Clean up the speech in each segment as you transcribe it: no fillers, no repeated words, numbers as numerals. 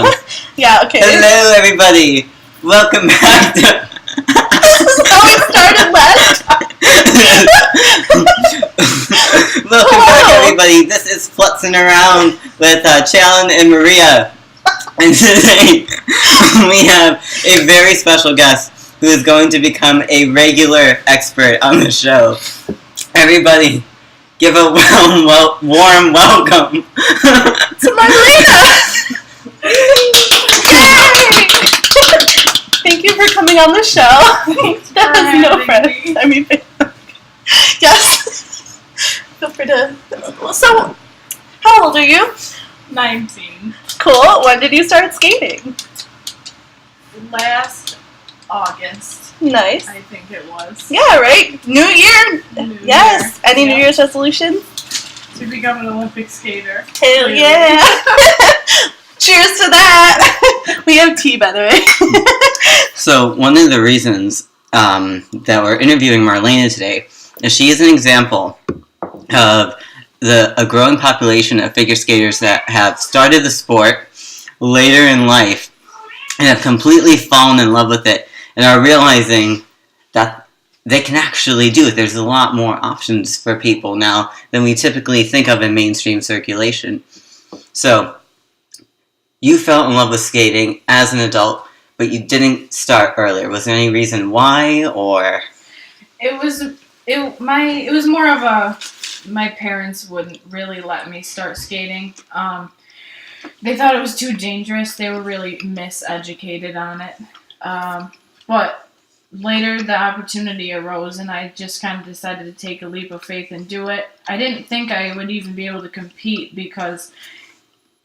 one. Yeah, okay. Hello, everybody. Welcome back to... This is how it started last time. Welcome back, everybody. This is Flutzin around with Chalen and Maria. And today, we have a very special guest who is going to become a regular expert on the show. Everybody, give a warm welcome to Marlena! Yay! Thank you for coming on the show. That has no friends. I mean, yes. Feel free to. So, how old are you? 19. Cool. When did you start skating? Last August. Nice. I think it was. Yeah, right? New year? Yes. Year. Any New Year's resolutions? To become an Olympic skater. Hell yeah. Cheers to that. We have tea, by the way. So, one of the reasons that we're interviewing Marlena today is she is an example of a growing population of figure skaters that have started the sport later in life and have completely fallen in love with it and are realizing that they can actually do it. There's a lot more options for people now than we typically think of in mainstream circulation. So, you fell in love with skating as an adult, but you didn't start earlier. Was there any reason why, or? It was more of a, my parents wouldn't really let me start skating. They thought it was too dangerous. They were really miseducated on it. But later the opportunity arose and I just kind of decided to take a leap of faith and do it. I didn't think I would even be able to compete because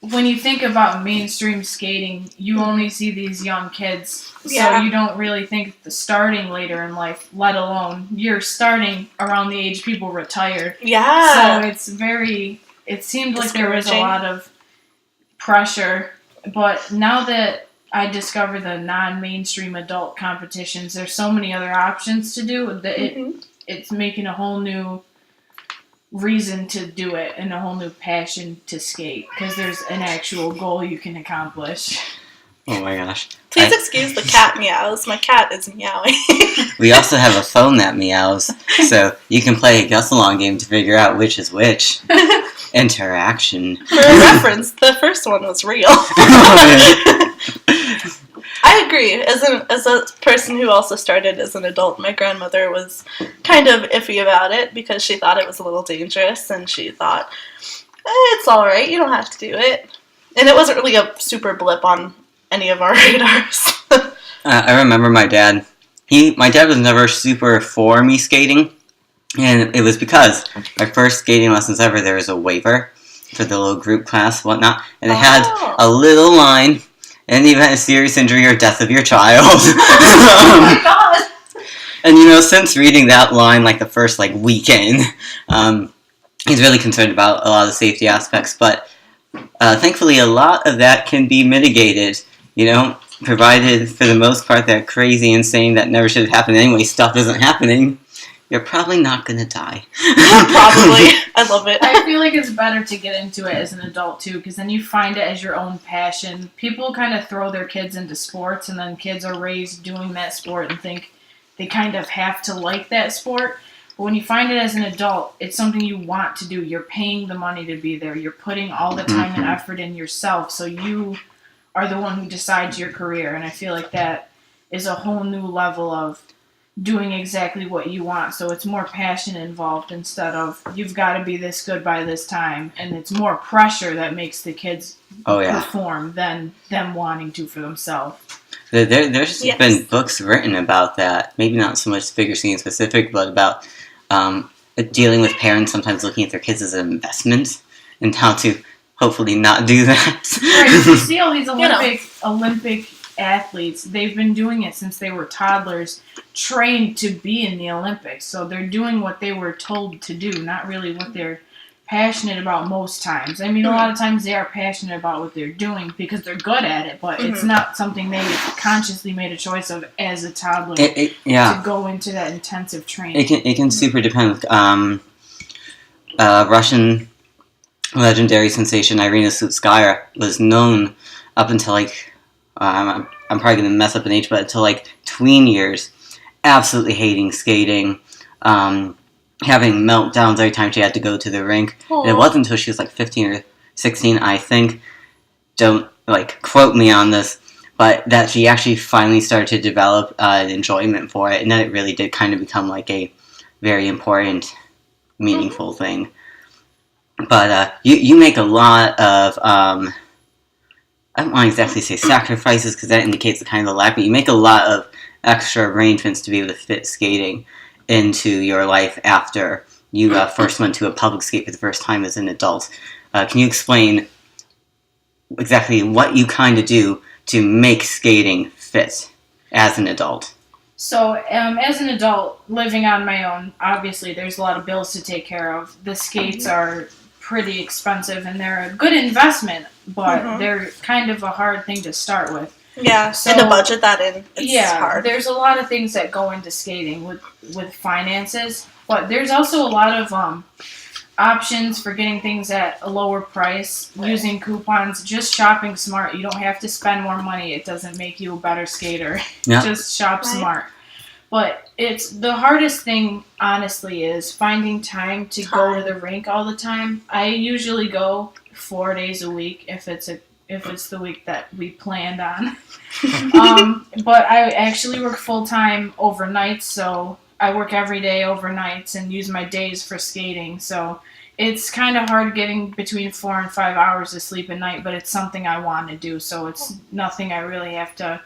when you think about mainstream skating, you only see these young kids. Yeah. So you don't really think the starting later in life, let alone you're starting around the age people retire. Yeah. So it seemed like there was a lot of pressure. But now that I discovered the non-mainstream adult competitions, there's so many other options to do that it's making a whole new reason to do it and a whole new passion to skate because there's an actual goal you can accomplish. Oh my gosh. Please excuse the cat meows. My cat is meowing. We also have a phone that meows, so you can play a guess-along game to figure out which is which. Interaction. For a reference, the first one was real. I agree. As a person who also started as an adult, my grandmother was kind of iffy about it because she thought it was a little dangerous, and she thought, it's all right, you don't have to do it. And it wasn't really a super blip on any of our radars. I remember my dad. My dad was never super for me skating, and it was because my first skating lessons ever, there was a waiver for the little group class, whatnot, and it had a little line. In the event of serious injury or death of your child. Oh my god! And since reading that line the first weekend, he's really concerned about a lot of the safety aspects. But thankfully, a lot of that can be mitigated. Provided for the most part that crazy, insane, that never should have happened anyway stuff isn't happening. You're probably not gonna die. Probably. I love it. I feel like it's better to get into it as an adult, too, because then you find it as your own passion. People kind of throw their kids into sports, and then kids are raised doing that sport and think they kind of have to like that sport. But when you find it as an adult, it's something you want to do. You're paying the money to be there. You're putting all the time and effort in yourself, so you are the one who decides your career. And I feel like that is a whole new level of doing exactly what you want, so it's more passion involved instead of you've got to be this good by this time, and it's more pressure that makes the kids perform than them wanting to for themselves. There's been books written about that, maybe not so much figure skating specific, but about dealing with parents sometimes looking at their kids as an investment and how to hopefully not do that. Right, you see all these Olympic athletes, they've been doing it since they were toddlers, trained to be in the Olympics. So they're doing what they were told to do, not really what they're passionate about most times. I mean, a lot of times they are passionate about what they're doing because they're good at it, but it's not something they consciously made a choice of as a toddler to go into that intensive training. It can super depend. Russian legendary sensation Irina Slutskaya was known up until like I'm probably gonna mess up an age, but until like tween years, absolutely hating skating, having meltdowns every time she had to go to the rink. And it wasn't until she was like 15 or 16, I think. Don't like quote me on this, but that she actually finally started to develop an enjoyment for it, and then it really did kind of become like a very important, meaningful thing. But you make a lot of I don't want to exactly say sacrifices because that indicates the kind of the lack, but you make a lot of extra arrangements to be able to fit skating into your life after you first went to a public skate for the first time as an adult. Can you explain exactly what you kind of do to make skating fit as an adult? So, as an adult living on my own, obviously there's a lot of bills to take care of. The skates are pretty expensive and they're a good investment, but they're kind of a hard thing to start with. Yeah, so, and to budget that in, it's hard. There's a lot of things that go into skating with finances, but there's also a lot of options for getting things at a lower price, using coupons, just shopping smart. You don't have to spend more money. It doesn't make you a better skater. Yeah. Just shop smart. But it's the hardest thing, honestly, is finding time to go to the rink all the time. I usually go 4 days a week if it's the week that we planned on. But I actually work full-time overnight, so I work every day overnights and use my days for skating. So it's kind of hard getting between 4 and 5 hours of sleep a night, but it's something I want to do, so it's nothing I really have to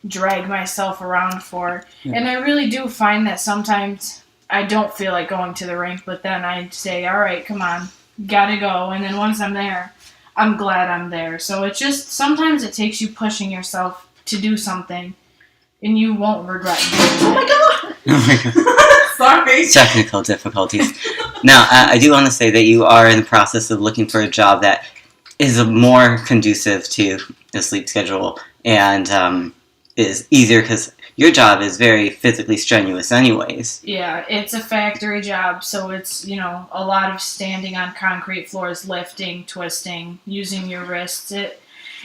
drag myself around for. Yeah. And I really do find that sometimes I don't feel like going to the rink, but then I say, all right, come on, gotta go. And then once I'm there, I'm glad I'm there. So it's just, sometimes it takes you pushing yourself to do something, and you won't regret doing it. Oh my god! Oh my god. Sorry. Technical difficulties. Now, I do want to say that you are in the process of looking for a job that is more conducive to the sleep schedule and is easier because your job is very physically strenuous anyways. Yeah, it's a factory job, so it's, a lot of standing on concrete floors, lifting, twisting, using your wrists. It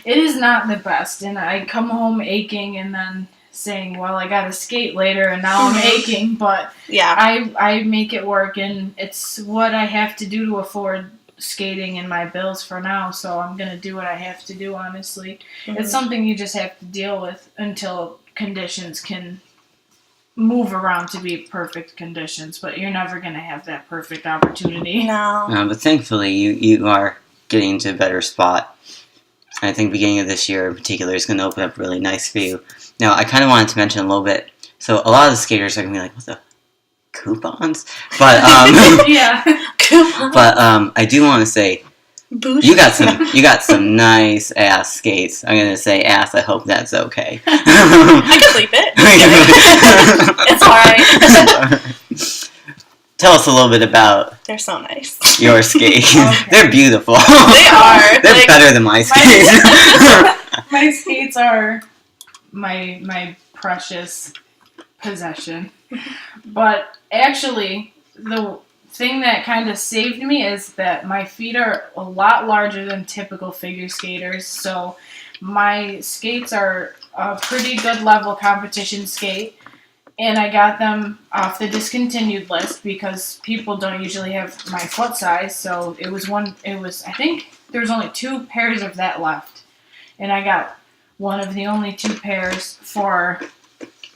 is not the best, and I come home aching and then saying, well, I gotta skate later and now I'm aching, but yeah, I make it work, and it's what I have to do to afford skating and my bills for now, so I'm gonna do what I have to do, honestly. It's something you just have to deal with until conditions can move around to be perfect conditions, but you're never gonna have that perfect opportunity. No. But thankfully you are getting into a better spot. I think beginning of this year in particular is going to open up really nice for you. Now, I kind of wanted to mention a little bit. So, a lot of the skaters are going to be like, what the? Coupons? But, yeah. Coupons. But, I do want to say, you got some nice ass skates. I'm going to say ass. I hope that's okay. I can bleep it. It's alright. Tell us a little bit about... They're so nice. Your skates. Okay. They're beautiful. They are. They're better than my skates. My skates are my precious possession. But actually, the thing that kind of saved me is that my feet are a lot larger than typical figure skaters. So my skates are a pretty good level competition skate. And I got them off the discontinued list because people don't usually have my foot size. So I think there's only 2 pairs of that left. And I got one of the only 2 pairs for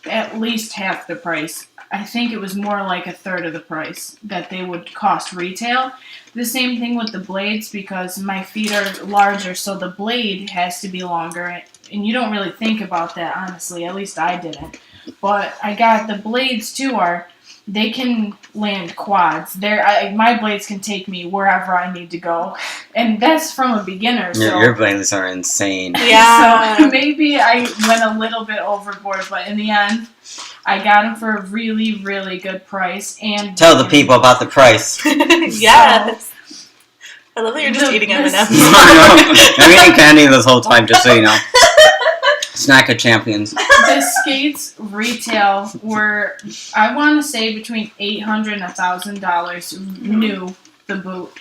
at least half the price. I think it was more like a third of the price that they would cost retail. The same thing with the blades because my feet are larger, so the blade has to be longer. And you don't really think about that, honestly. At least I didn't. But I got the blades too. They can land quads. My blades can take me wherever I need to go, and that's from a beginner. So your blades are insane. Yeah. So maybe I went a little bit overboard, but in the end, I got them for a really, really good price. And tell the people about the price. Yes. I love that you're just eating M&M's. I'm eating candy this whole time, just so you know. Snack of champions. The skates retail were, I want to say, between $800 and $1,000 new, the boot.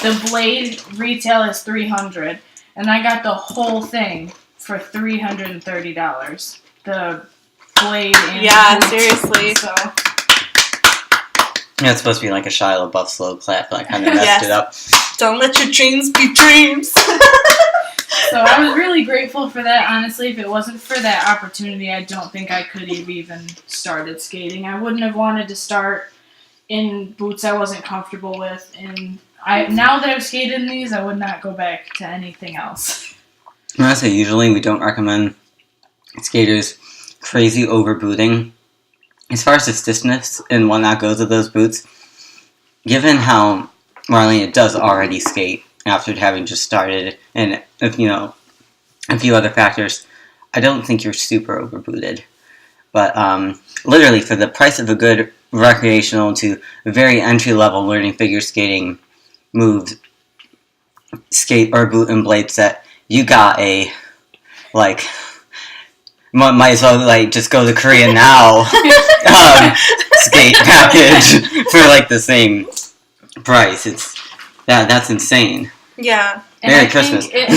The blade retail is $300, and I got the whole thing for $330. The blade and Yeah, boots. seriously. So Yeah, it's supposed to be like a Shia LaBeouf slow clap, but I kind of messed it up. Don't let your dreams be dreams. So I was really grateful for that. Honestly, if it wasn't for that opportunity, I don't think I could have even started skating. I wouldn't have wanted to start in boots I wasn't comfortable with, and now that I've skated in these, I would not go back to anything else. Honestly, usually we don't recommend skaters crazy over booting. As far as the stiffness and whatnot goes with those boots, given how Marlena does already skate after having just started, and if a few other factors, I don't think you're super over booted. But literally, for the price of a good recreational to very entry level learning figure skating moves, skate or boot and blade set, you got a might as well just go to Korea now skate package for the same price. That's insane. Yeah. And Merry I Christmas. think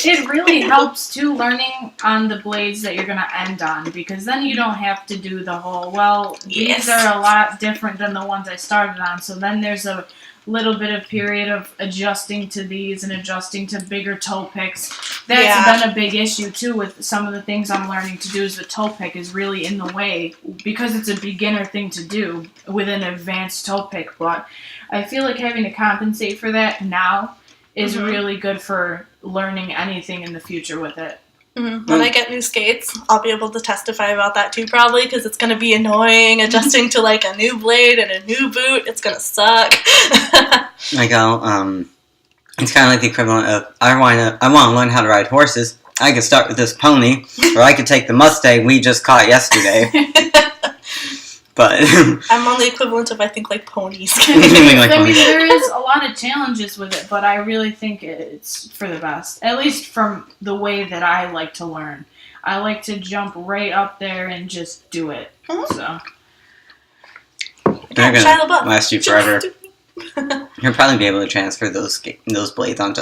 it really helps too, learning on the blades that you're going to end on, because then you don't have to do the whole, these are a lot different than the ones I started on, so then there's a little bit of period of adjusting to these and adjusting to bigger toe picks. That's been a big issue too with some of the things I'm learning to do, is the toe pick is really in the way because it's a beginner thing to do with an advanced toe pick, but I feel like having to compensate for that now is really good for learning anything in the future with it. When I get new skates, I'll be able to testify about that too, probably, because it's going to be annoying adjusting to a new blade and a new boot. It's going to suck. It's kind of like the equivalent of I want to learn how to ride horses. I could start with this pony, or I could take the Mustang we just caught yesterday. But I'm on the equivalent of, I think, ponies. There is a lot of challenges with it, but I really think it's for the best. At least from the way that I like to learn. I like to jump right up there and just do it. So they're going to last you forever. You'll probably be able to transfer those blades onto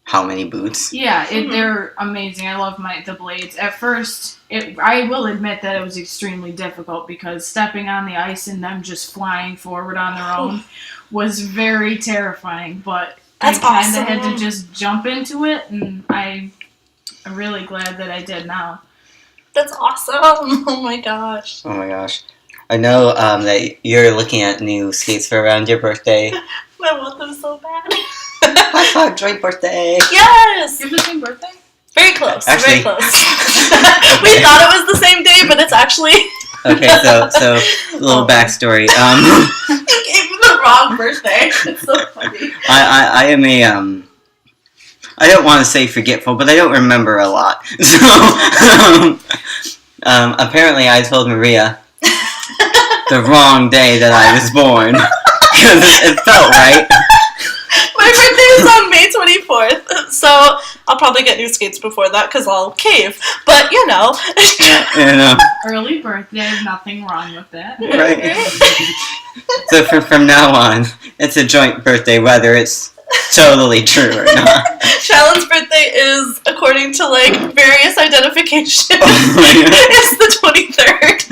how many boots? Yeah, they're amazing. I love the blades. At first, I will admit that it was extremely difficult because stepping on the ice and them just flying forward on their own was very terrifying. But I kind of had to just jump into it, and I'm really glad that I did now. That's awesome. Oh my gosh. I know that you're looking at new skates for around your birthday. I want them so bad. High five, joint birthday. Yes! You have the same birthday? Very close. Actually, very close. We thought it was the same day, but it's actually... Okay, so a little backstory. You gave me the wrong birthday. It's so funny. I am a I don't want to say forgetful, but I don't remember a lot. So apparently I told Maria the wrong day that I was born because it felt right. My birthday is on May 24th, so I'll probably get new skates before that because I'll cave. But, Early birthday, nothing wrong with that. Right. So from now on, it's a joint birthday, whether it's totally true or not. Chalen's birthday is, according to, various identifications, it's the 23rd.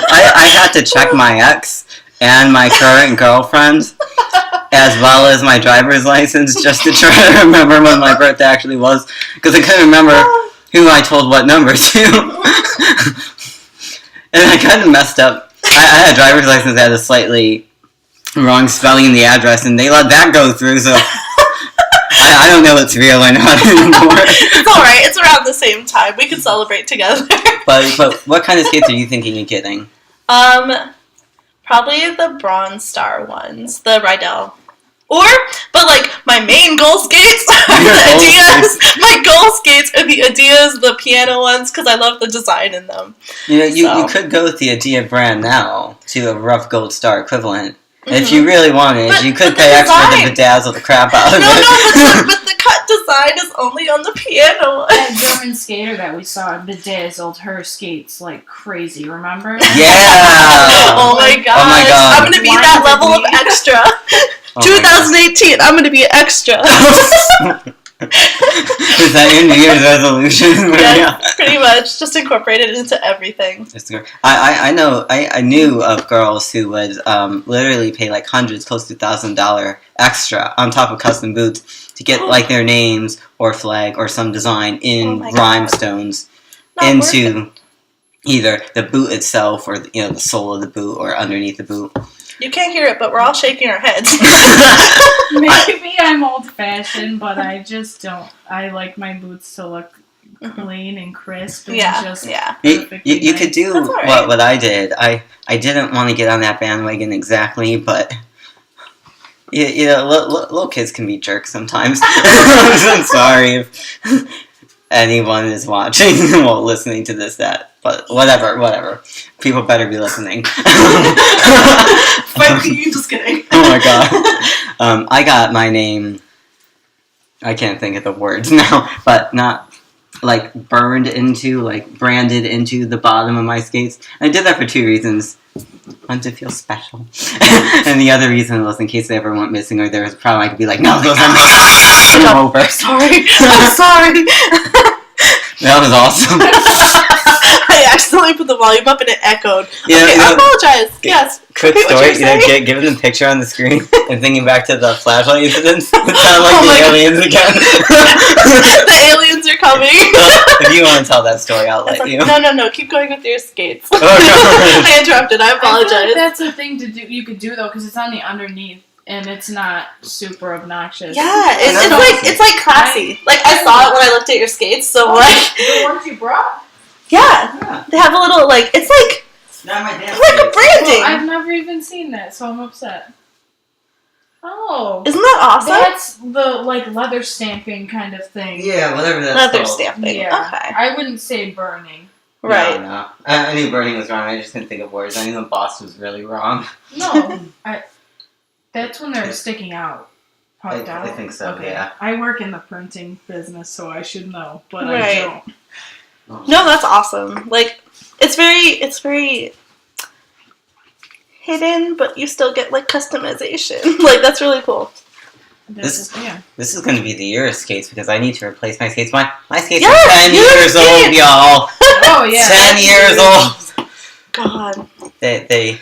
I had to check my ex and my current girlfriend, as well as my driver's license, just to try to remember when my birthday actually was, because I couldn't remember who I told what number to. And I kind of messed up. I had a driver's license that had a slightly wrong spelling in the address, and they let that go through, so I don't know what's real or not anymore. It's alright, it's around the same time. We can celebrate together. But what kind of skates are you thinking of getting? Probably the Bronze Star ones, the Rydell. But my main goal skates are the Adidas. My goal skates are the Adidas, the piano ones, because I love the design in them. You could go with the Adidas brand now to a rough gold star equivalent. Mm-hmm. If you really wanted, you could pay extra to bedazzle the crap out of it. No, but the cut design is only on the piano one. That German skater that we saw bedazzled her skates like crazy, remember? Yeah! Oh my gosh. I'm going to be that level of extra. 2018, I'm going to be extra. Is that your New Year's resolution? Yeah, pretty much. Just incorporate it into everything. I knew of girls who would literally pay like hundreds, close to $1,000 extra on top of custom boots to get like their names or flag or some design in rhinestones into either the boot itself or the sole of the boot or underneath the boot. You can't hear it, but we're all shaking our heads. Maybe I'm old-fashioned, but I just don't. I like my boots to look clean and crisp and just You could do what I did. I didn't want to get on that bandwagon exactly, but little kids can be jerks sometimes. I'm sorry if anyone is watching or listening to this, but whatever. People better be listening. Fuck you, just kidding. Oh my god. I got my name, I can't think of the words now, but not like branded into the bottom of my skates. And I did that for two reasons. One, to feel special. And the other reason was in case they ever went missing or there was a problem, I could be like, no, those are mine. I'm over. Sorry. I'm sorry. That was awesome. I accidentally put the volume up and it echoed. Yeah, okay, I apologize. Yes. Quick story, giving the picture on the screen and thinking back to the flashlight incidents. It sounded like the aliens again. The aliens are coming. If you want to tell that story, I'll let you. No. Keep going with your skates. Oh, I interrupted. I apologize. I feel like that's a thing to do. You could do though, because it's on the underneath. And it's not super obnoxious. Yeah, it's like classy. Like I saw it when I looked at your skates, so the ones you brought? Yeah. They have a little it's like not my damn like a branding. Well, I've never even seen that, so I'm upset. Oh. Isn't that awesome? That's the leather stamping kind of thing. Yeah, whatever that's leather called. stamping. Yeah. Okay. I wouldn't say burning. Right. No. I knew burning was wrong. I just couldn't think of words. I knew the boss was really wrong. No. That's when they're sticking out. Puffed out. I think so, okay. yeah. I work in the printing business, so I should know, but Right. I don't. No, that's awesome. Like, it's very hidden, but you still get customization. That's really cool. This is going to be the year of skates because I need to replace my skates. My skates Yes, are 10 years old, y'all. Oh yeah. 10 years old. God. They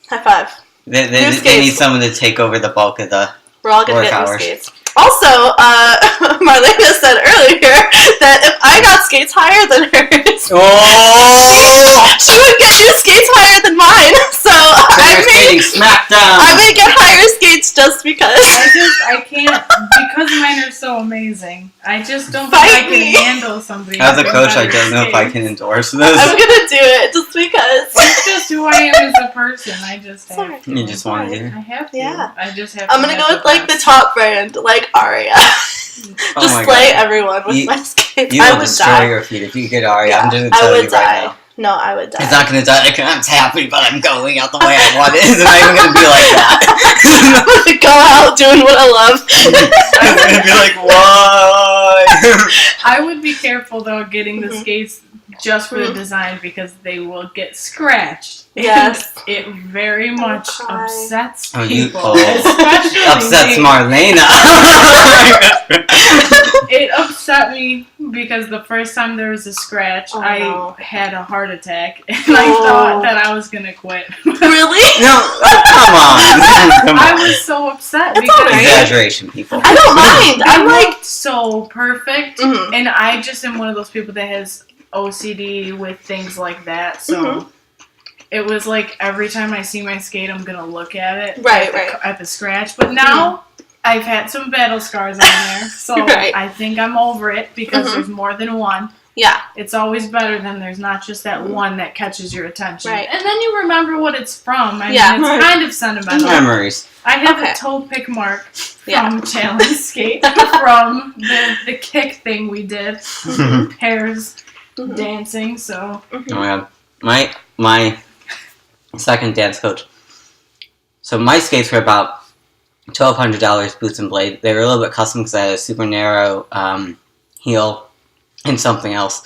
High five. They need someone to take over the bulk of the We're all gonna work get new hours. skates. Also, Marlena said earlier that if I got skates higher than hers, she would get new skates higher than mine. So I may get higher skates just because. I can't because mine are so amazing. I just don't think I can handle somebody. As a coach, I don't know if I can endorse this. I'm gonna do it just because. It's just who I am as a person. I just have to. You just want to do it? I have to. Yeah. I just have I'm to. gonna go with the top brand, like Aria. Just slay everyone with my skates. You I will would destroy die. your feet if you get Aria. Yeah, I'm just gonna tell you right now. No, I would die. It's not gonna die. I'm happy, but I'm going out the way I want it. It's not even gonna be like that. I'm gonna go out doing what I love. I'm gonna be like, why? I would be careful though getting the skates just for the design because they will get scratched. Yes. And it very much upsets Oh, people. Especially upsets Marlena. It upset me because the first time there was a scratch, I had a heart attack and I thought that I was gonna quit. Really? No, come on. I was so upset That's because exaggeration, people. I don't mind. I'm like so perfect, and I just am one of those people that has OCD with things like that. So it was like every time I see my skate, I'm gonna look at it, at the scratch. But now I've had some battle scars on there, so I think I'm over it because there's more than one. Yeah. It's always better than there's not just that one that catches your attention. Right. And then you remember what it's from. I mean, it's kind of sentimental. Memories. I have a toe pick mark from Chalen Skate from the kick thing we did. Pairs dancing, so. Oh my god. My second dance coach. So my skates were about $1,200 boots and blade. They were a little bit custom because I had a super narrow heel and something else.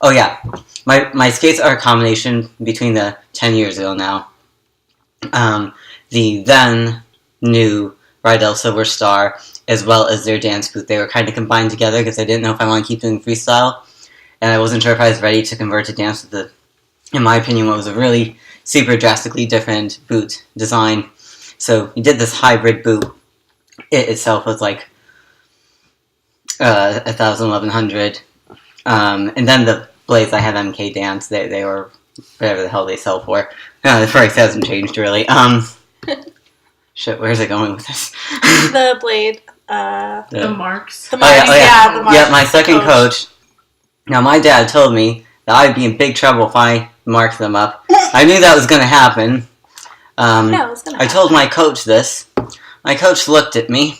Oh yeah, my skates are a combination between the 10 years ago now. The then new Rydell Silver Star, as well as their dance boot. They were kind of combined together because I didn't know if I wanted to keep doing freestyle, and I wasn't sure if I was ready to convert to dance with the, in my opinion, what was a really super drastically different boot design. So we did this hybrid boot. It itself was like 1,000, 1,100. And then the blades I had MK Dance, they were whatever the hell they sell for. The price hasn't changed really. Shit, where's it going with this? The blade. The marks. The marks. The marks. Yeah, my second coach. Now my dad told me that I'd be in big trouble if I marked them up. I knew that was going to happen. Yeah, it was gonna I told my coach this. My coach looked at me,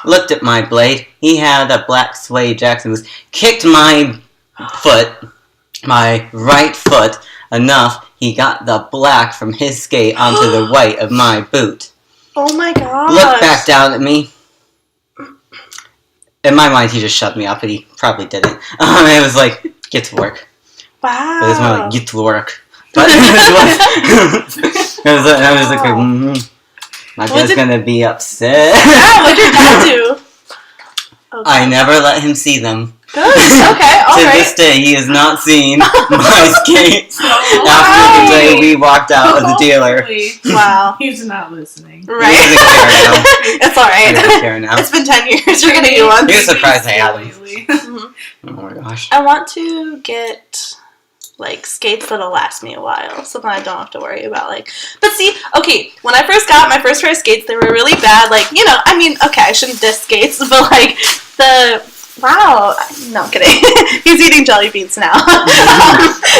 looked at my blade. He had a black suede Jackson boots. Kicked my foot, my right foot, enough he got the black from his skate onto the white of my boot. Oh my god. Looked back down at me. In my mind, he just shoved me up, but he probably didn't. It was like, get to work. Wow. It was more like, get to work. But I was like, my dad's gonna be upset. Yeah, what'd your dad do? Okay. I never let him see them. Good. Okay. All To right. this day, he has not seen my skates after the day we walked out of the dealer. Wow. He's not listening. Right. He doesn't care now. It's all He right. doesn't care now. It's been 10 years. You're gonna get one. He was surprised I had them. Mhm. Oh my gosh. I want to get like skates that'll last me a while, so then I don't have to worry about like. But see, okay, when I first got my first pair of skates, they were really bad. Like, you know, I mean, okay, I shouldn't diss skates, but like wow, no, I'm kidding. He's eating jelly beans now.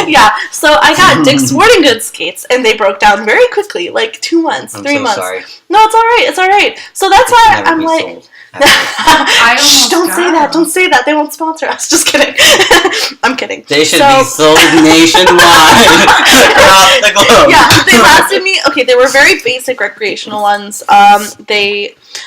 Yeah, so I got Dick's Sporting Goods skates, and they broke down very quickly, like 2 months, I'm 3 so months. sorry. No, it's all right. It's all right. So that's why Never I'm be like. sold. Shh, don't say that. Don't say that. They won't sponsor us. Just kidding. I'm kidding. They should be sold nationwide across the globe. Yeah, they lasted me. Okay, they were very basic recreational ones.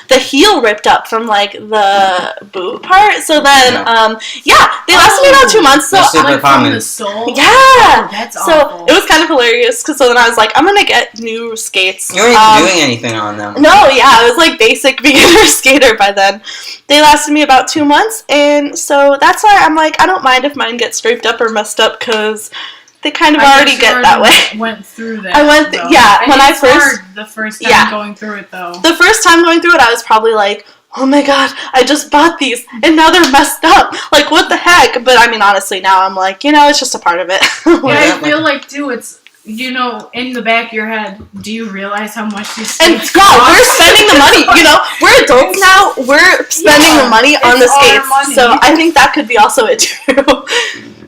The heel ripped up from like the boot part. So then, they lasted me about 2 months. So That's super Like common. from the sole? yeah. Oh, that's So awful. it was kind of hilarious because so then I was like, I'm gonna get new skates. You weren't even doing anything on them. No, yeah, I was like basic beginner skater by then. They lasted me about 2 months, and so that's why I'm like, I don't mind if mine get scraped up or messed up because they kind of already get that way. Went through that. I went, though. yeah, And when I it's first, hard the first time going through it though. the first time going through it, I was probably like, oh my god, I just bought these, and now they're messed up. Like, what the heck? But I mean, honestly, now I'm like, you know, it's just a part of it. Yeah, I feel like too. It's in the back of your head. Do you realize how much these And skates God, cost? we're spending the money. You know, we're adults now. We're spending the money on the it's our skates. money. So I think that could be also it too.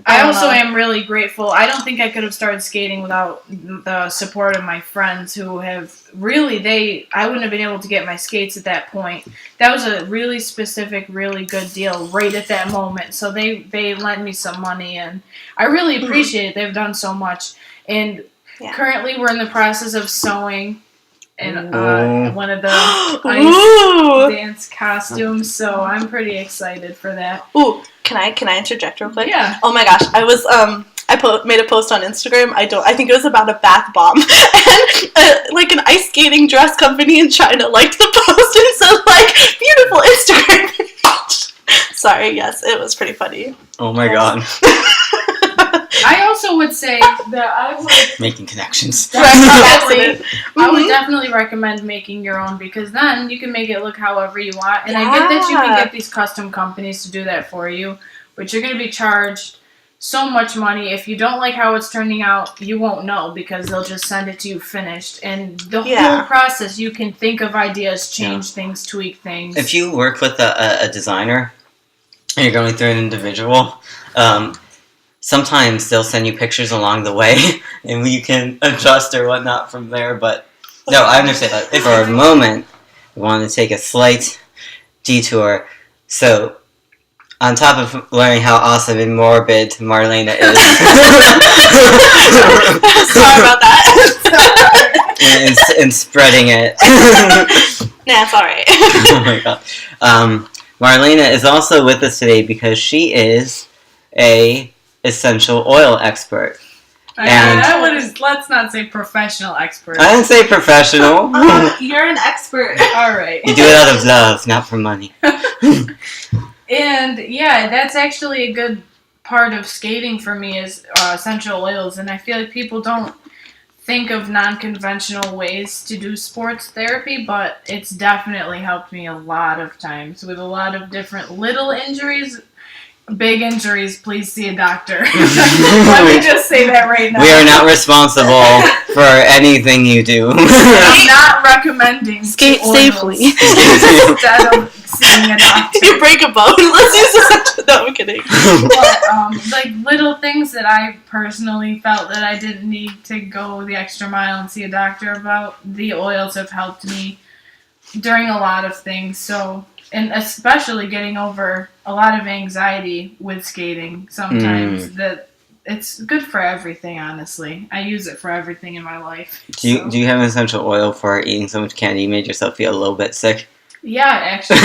I also am really grateful. I don't think I could have started skating without the support of my friends who have really, I wouldn't have been able to get my skates at that point. That was a really specific, really good deal right at that moment. So they lent me some money, and I really appreciate it. They've done so much. And currently we're in the process of sewing in one of the ice dance costumes, so I'm pretty excited for that. Ooh, can I interject real quick? Yeah. Oh my gosh, I was made a post on Instagram. I think it was about a bath bomb, and like an ice skating dress company in China liked the post and said like beautiful Instagram page. Sorry, yes, it was pretty funny. Oh my god. I also would say that I would Making connections. definitely, I would definitely recommend making your own, because then you can make it look however you want. And I get that you can get these custom companies to do that for you, but you're going to be charged so much money. If you don't like how it's turning out, you won't know, because they'll just send it to you finished. And the whole process, you can think of ideas, change things, tweak things. If you work with a designer and you're going through an individual, sometimes they'll send you pictures along the way, and you can adjust or whatnot from there. But no, I understand that. For a moment, we want to take a slight detour. So, on top of learning how awesome and morbid Marlena is, Sorry about that. and spreading it. Nah, it's all right. Oh my god. Marlena is also with us today because she is a essential oil expert. I wouldn't. Let's not say professional expert. I didn't say professional. You're an expert. All right. You do it out of love, not for money. And yeah, that's actually a good part of skating for me is essential oils, and I feel like people don't think of non-conventional ways to do sports therapy, but it's definitely helped me a lot of times with a lot of different little injuries. Big injuries, please see a doctor. Let me just say that right now. We are not responsible for anything you do. I'm not recommending Skate oils safely. instead of seeing a doctor. You break a bone. Let's use this. No, I'm kidding. But like little things that I personally felt that I didn't need to go the extra mile and see a doctor about, the oils have helped me during a lot of things. So, and especially getting over a lot of anxiety with skating sometimes, that it's good for everything, honestly. I use it for everything in my life. Do you have an essential oil for eating so much candy you made yourself feel a little bit sick? Yeah, actually.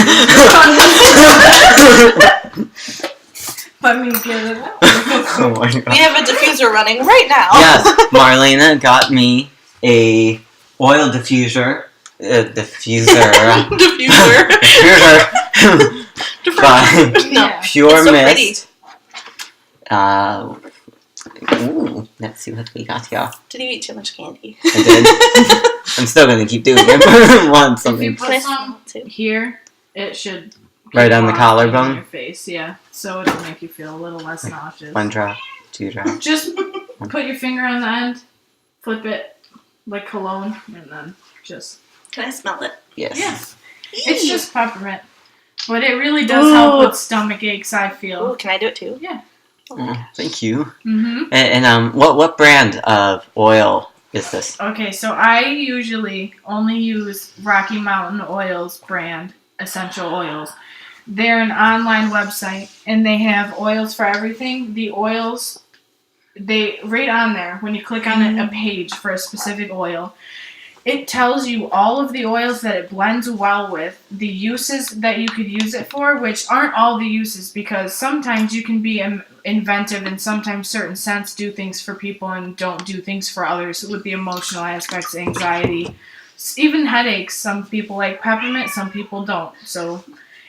Let me get it out. Oh my god. We have a diffuser running right now. Yes, Marlena got me a oil diffuser. Diffuser. Diffuser. By Yeah. Pure It's so Mist. Ooh, let's see what we got here. Did you eat too much candy? I did. I'm still gonna keep doing it. Want If something. you put some here, it should Right on the on collarbone? your face, yeah. So it'll make you feel a little less nauseous. 1 drop, 2 drops. Just put your finger on the end, flip it like cologne, and then just Can I smell it? Yes. yeah. It's just peppermint, but it really does help with stomach aches. I feel. Oh, can I do it too? Yeah. Oh, thank you. Mhm. And what brand of oil is this? Okay, so I usually only use Rocky Mountain Oils brand essential oils. They're an online website, and they have oils for everything. The oils, they right on there, when you click on a page for a specific oil, it tells you all of the oils that it blends well with, the uses that you could use it for, which aren't all the uses, because sometimes you can be inventive and sometimes certain scents do things for people and don't do things for others with the emotional aspects, anxiety, even headaches. Some people like peppermint, some people don't. So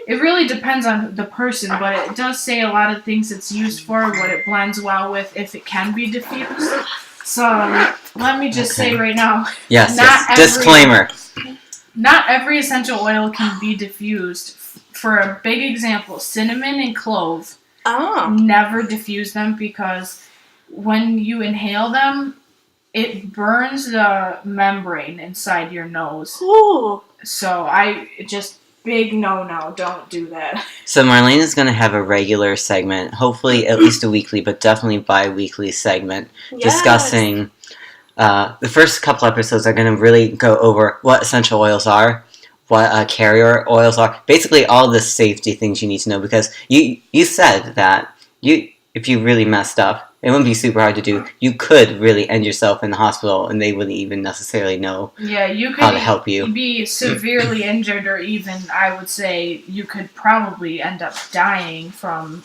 it really depends on the person, but it does say a lot of things it's used for, what it blends well with, if it can be diffused. So let me just say right now, Yes. Not Yes. Disclaimer. not every essential oil can be diffused. For a big example, cinnamon and clove, Oh. never diffuse them because when you inhale them, it burns the membrane inside your nose. Ooh. So big no, don't do that. So Marlena's going to have a regular segment, hopefully at least a weekly, but definitely bi-weekly segment, discussing, the first couple episodes are going to really go over what essential oils are, what carrier oils are, basically all the safety things you need to know, because you said that if you really messed up, it wouldn't be super hard to do. You could really end yourself in the hospital, and they wouldn't even necessarily know You could how to help you. be severely injured, or even, I would say, you could probably end up dying from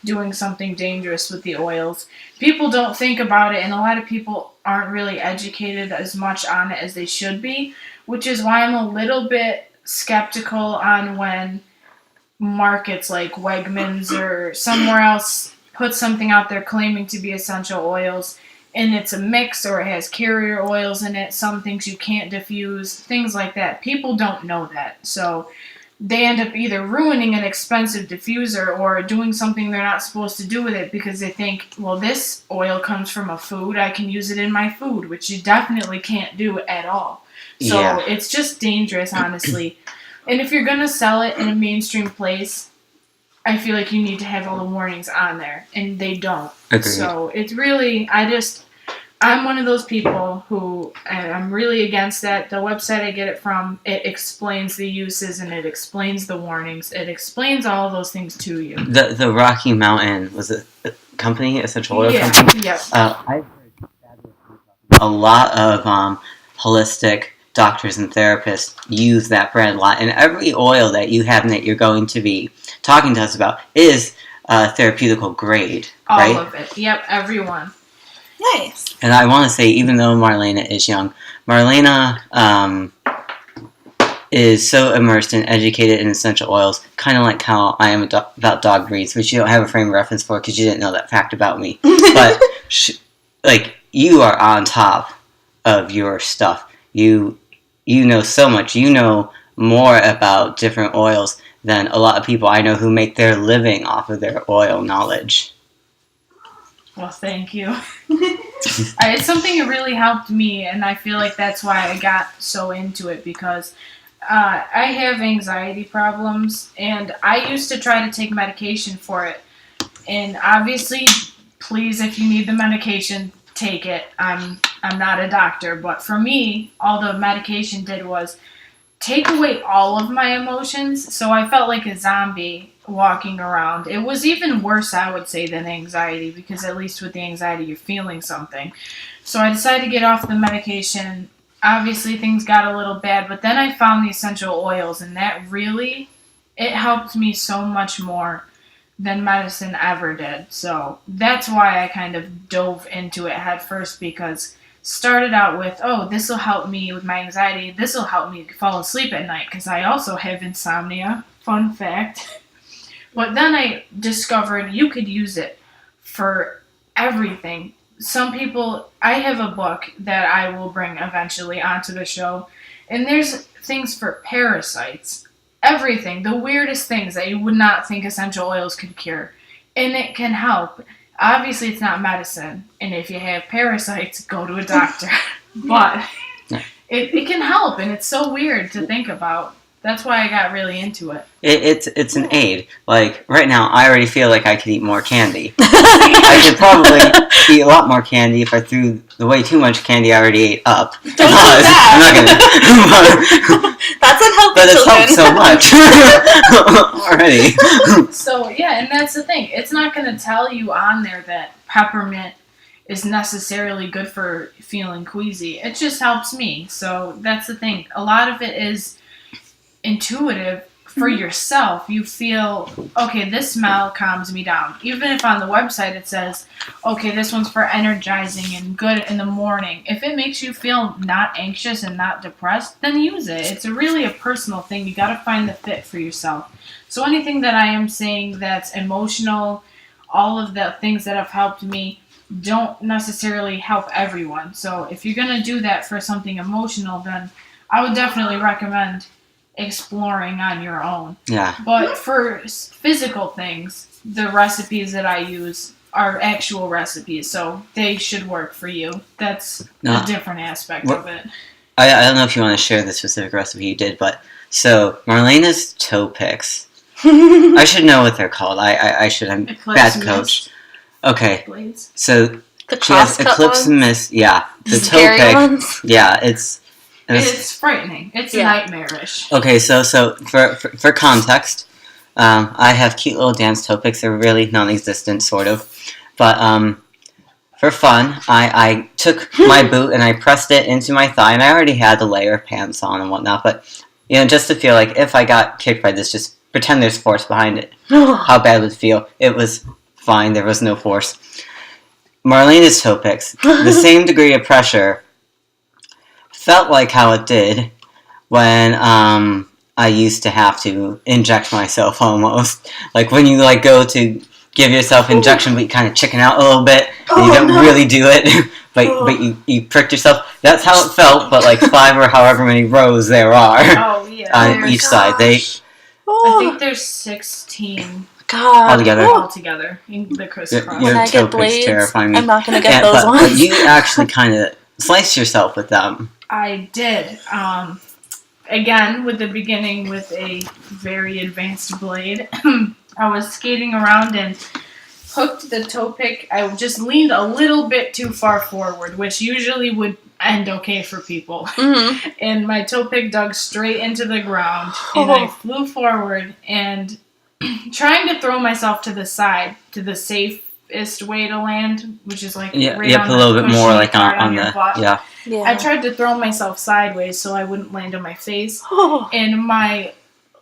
doing something dangerous with the oils. People don't think about it, and a lot of people aren't really educated as much on it as they should be, which is why I'm a little bit skeptical on when markets like Wegmans or somewhere else put something out there claiming to be essential oils, and it's a mix or it has carrier oils in it, some things you can't diffuse, things like that. People don't know that, so they end up either ruining an expensive diffuser or doing something they're not supposed to do with it because they think, well, this oil comes from a food, I can use it in my food, which you definitely can't do at all. So It's just dangerous, honestly. And if you're going to sell it in a mainstream place, I feel like you need to have all the warnings on there, and they don't. Agreed. So it's really, I'm one of those people who, I'm really against that. The website I get it from, it explains the uses and it explains the warnings. It explains all of those things to you. The Rocky Mountain, was it a company, essential oil Yeah, company? yep. I've heard a lot of holistic doctors and therapists use that brand a lot, and every oil that you have and that you're going to be talking to us about is therapeutical grade, right? All of it. Yep, everyone. Nice. And I want to say, even though Marlena is young, Marlena is so immersed and educated in essential oils, kind of like how I am about dog breeds, which you don't have a frame of reference for because you didn't know that fact about me. But, you are on top of your stuff. You know so much. You know more about different oils than a lot of people I know who make their living off of their oil knowledge. Well, thank you. It's something that really helped me, and I feel like that's why I got so into it, because I have anxiety problems, and I used to try to take medication for it. And obviously, please, if you need the medication, take it. I'm not a doctor, but for me, all the medication did was take away all of my emotions, so I felt like a zombie walking around. It was even worse, I would say, than anxiety, because at least with the anxiety, you're feeling something. So I decided to get off the medication. Obviously, things got a little bad, but then I found the essential oils, and that really, it helped me so much more than medicine ever did. So that's why I kind of dove into it head first, because started out with, oh, this will help me with my anxiety. This will help me fall asleep at night, because I also have insomnia. Fun fact. But then I discovered you could use it for everything. Some people, I have a book that I will bring eventually onto the show, and there's things for parasites. Everything, the weirdest things that you would not think essential oils could cure. And it can help. Obviously, it's not medicine, and if you have parasites, go to a doctor. But it can help, and it's so weird to think about. That's why I got really into it. It's an aid. Like, right now, I already feel like I could eat more candy. I could probably eat a lot more candy if I threw way too much candy I already ate up. Don't do that. I'm not gonna. That's unhealthy, but it's children. helped so much already. So, yeah, and that's the thing. It's not going to tell you on there that peppermint is necessarily good for feeling queasy. It just helps me. So that's the thing. A lot of it is intuitive for yourself. You feel, okay, this smell calms me down. Even if on the website it says, okay, this one's for energizing and good in the morning. If it makes you feel not anxious and not depressed, then use it. It's really a personal thing. You got to find the fit for yourself. So anything that I am saying that's emotional, all of the things that have helped me don't necessarily help everyone. So if you're going to do that for something emotional, then I would definitely recommend exploring on your own. Yeah. But for physical things, the recipes that I use are actual recipes, so they should work for you. That's a different aspect of it. I don't know if you want to share the specific recipe you did, but so Marlena's toe picks. I should know what they're called. I should. I'm bad coach. Okay. Blades. So The she has cross-cut Eclipse ones? Mist. Yeah. The toe Scary pick. ones? Yeah. It's frightening. It's nightmarish. Okay, so for context, I have cute little dance toe picks. They're really non-existent, sort of. But for fun, I took my boot and I pressed it into my thigh, and I already had the layer of pants on and whatnot. But just to feel like if I got kicked by this, just pretend there's force behind it. How bad would it feel? It was fine. There was no force. Marlena's toe picks, the same degree of pressure. Felt like how it did when I used to have to inject myself almost. Like when you go to give yourself injection, but you kind of chicken out a little bit, and you don't really do it, but you pricked yourself. That's how it felt, but 5 or however many rows there are on each side. I think there's 16 altogether in the crisscross. When I get blades, terrifying me. I'm not going to get those ones. But you actually kind of slice yourself with them. I did. Again, with the beginning with a very advanced blade. I was skating around and hooked the toe pick. I just leaned a little bit too far forward, which usually would end okay for people. Mm-hmm. And my toe pick dug straight into the ground, and I flew forward and trying to throw myself to the side, to the safest way to land, which is right on a little bit more on your the butt. Yeah. I tried to throw myself sideways so I wouldn't land on my face, and my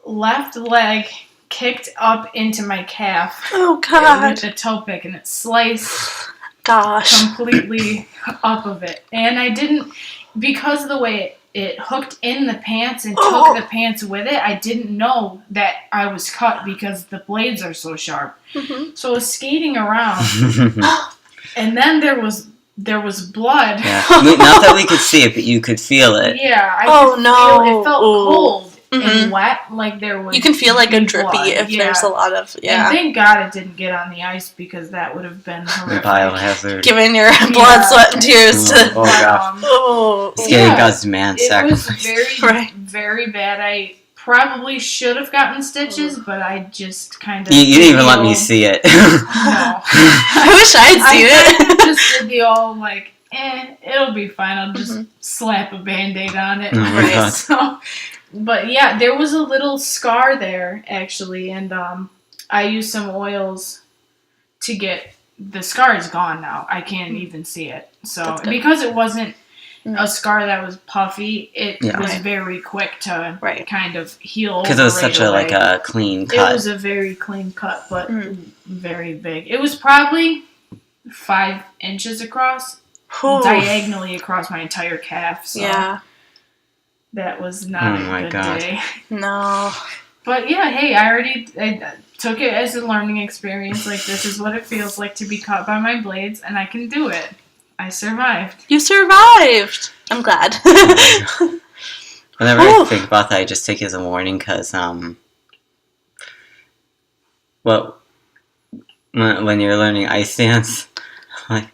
left leg kicked up into my calf. Oh God! With the toe pick, and it sliced Gosh. completely up of it. And I didn't, because of the way it hooked in the pants and took the pants with it, I didn't know that I was cut because the blades are so sharp. Mm-hmm. So I was skating around, and then there was blood. Yeah. Not that we could see it, but you could feel it. Yeah. I Oh, could no. feel it. Felt Ooh. cold Mm-hmm. and wet, like there was. You can feel like a drippy blood. if Yeah. there's a lot of, And thank God it didn't get on the ice because that would have been The horrific. biohazard. Giving your blood, sweat, and tears to... Oh, gosh. Oh. Skating Yeah. God's man It was sacrifice. very, very bad. I probably should have gotten stitches, but I just kind of... You didn't even let me see it. No. I wish I'd seen I it. just did the all, like, it'll be fine. I'll just slap a Band-Aid on it. Oh my God. So, but yeah, there was a little scar there, actually, and I used some oils to get... The scar is gone now. I can't even see it. So, because it wasn't a scar that was puffy, it was very quick to kind of heal. Because it was such a clean cut. It was a very clean cut, but very big. It was probably 5 inches across, diagonally across my entire calf. So that was not a good day. No. But yeah, hey, I took it as a learning experience. Like, this is what it feels like to be cut by my blades, and I can do it. I survived. You survived. I'm glad. Whenever I think about that, I just take it as a warning because, when you're learning ice dance, I'm like,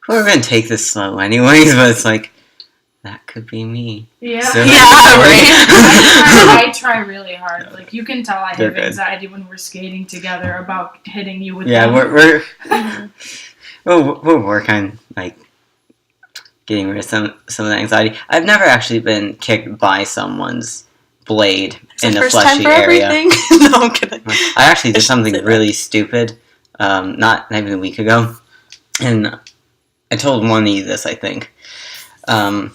we're going to take this slow anyways, but it's like, that could be me. Yeah. So I try really hard. Like, you can tell I have anxiety when we're skating together about hitting you with them. we'll work on, like, getting rid of some of the anxiety. I've never actually been kicked by someone's blade in the fleshy area. No, I'm kidding. I actually did something really stupid, not even a week ago, and I told Moni this, I think. So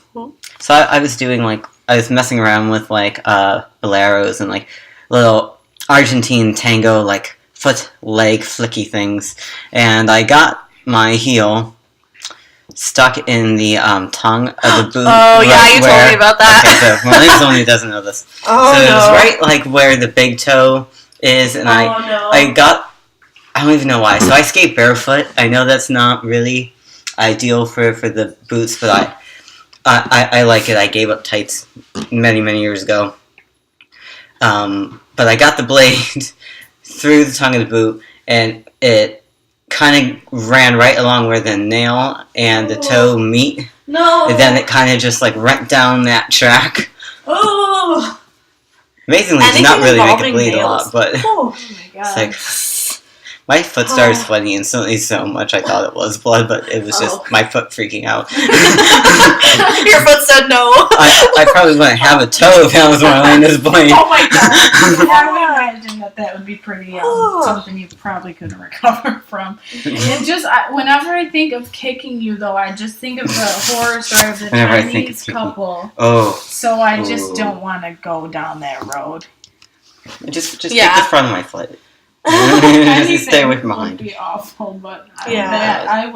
I was doing, like, I was messing around with, like, boleros and, like, little Argentine tango, like, foot, leg, flicky things, and I got my heel stuck in the tongue of the boot. Oh, yeah, you told me about that. Okay, so Marlena's the one who doesn't know this. Oh, so no. it was right, like, where the big toe is, and I don't even know why. So I skate barefoot. I know that's not really ideal for the boots, but I like it. I gave up tights many, many years ago. But I got the blade through the tongue of the boot, and it kind of ran right along where the nail and the toe meet. No. And then it kind of just, like, went down that track. Oh. Amazingly, it did not really make it bleed a lot, but Oh my God. it's like... My foot started sweating instantly so much I thought it was blood, but it was just my foot freaking out. Your foot said no. I probably wouldn't have a toe if that was Marlena's blade. Oh my God. I would imagine that would be pretty something you probably couldn't recover from. And just, whenever I think of kicking you, though, I just think of the horror story of the Chinese couple. Oh. So I just don't want to go down that road. Just take the front of my foot. Stay away from behind. Would be awful, but Yeah.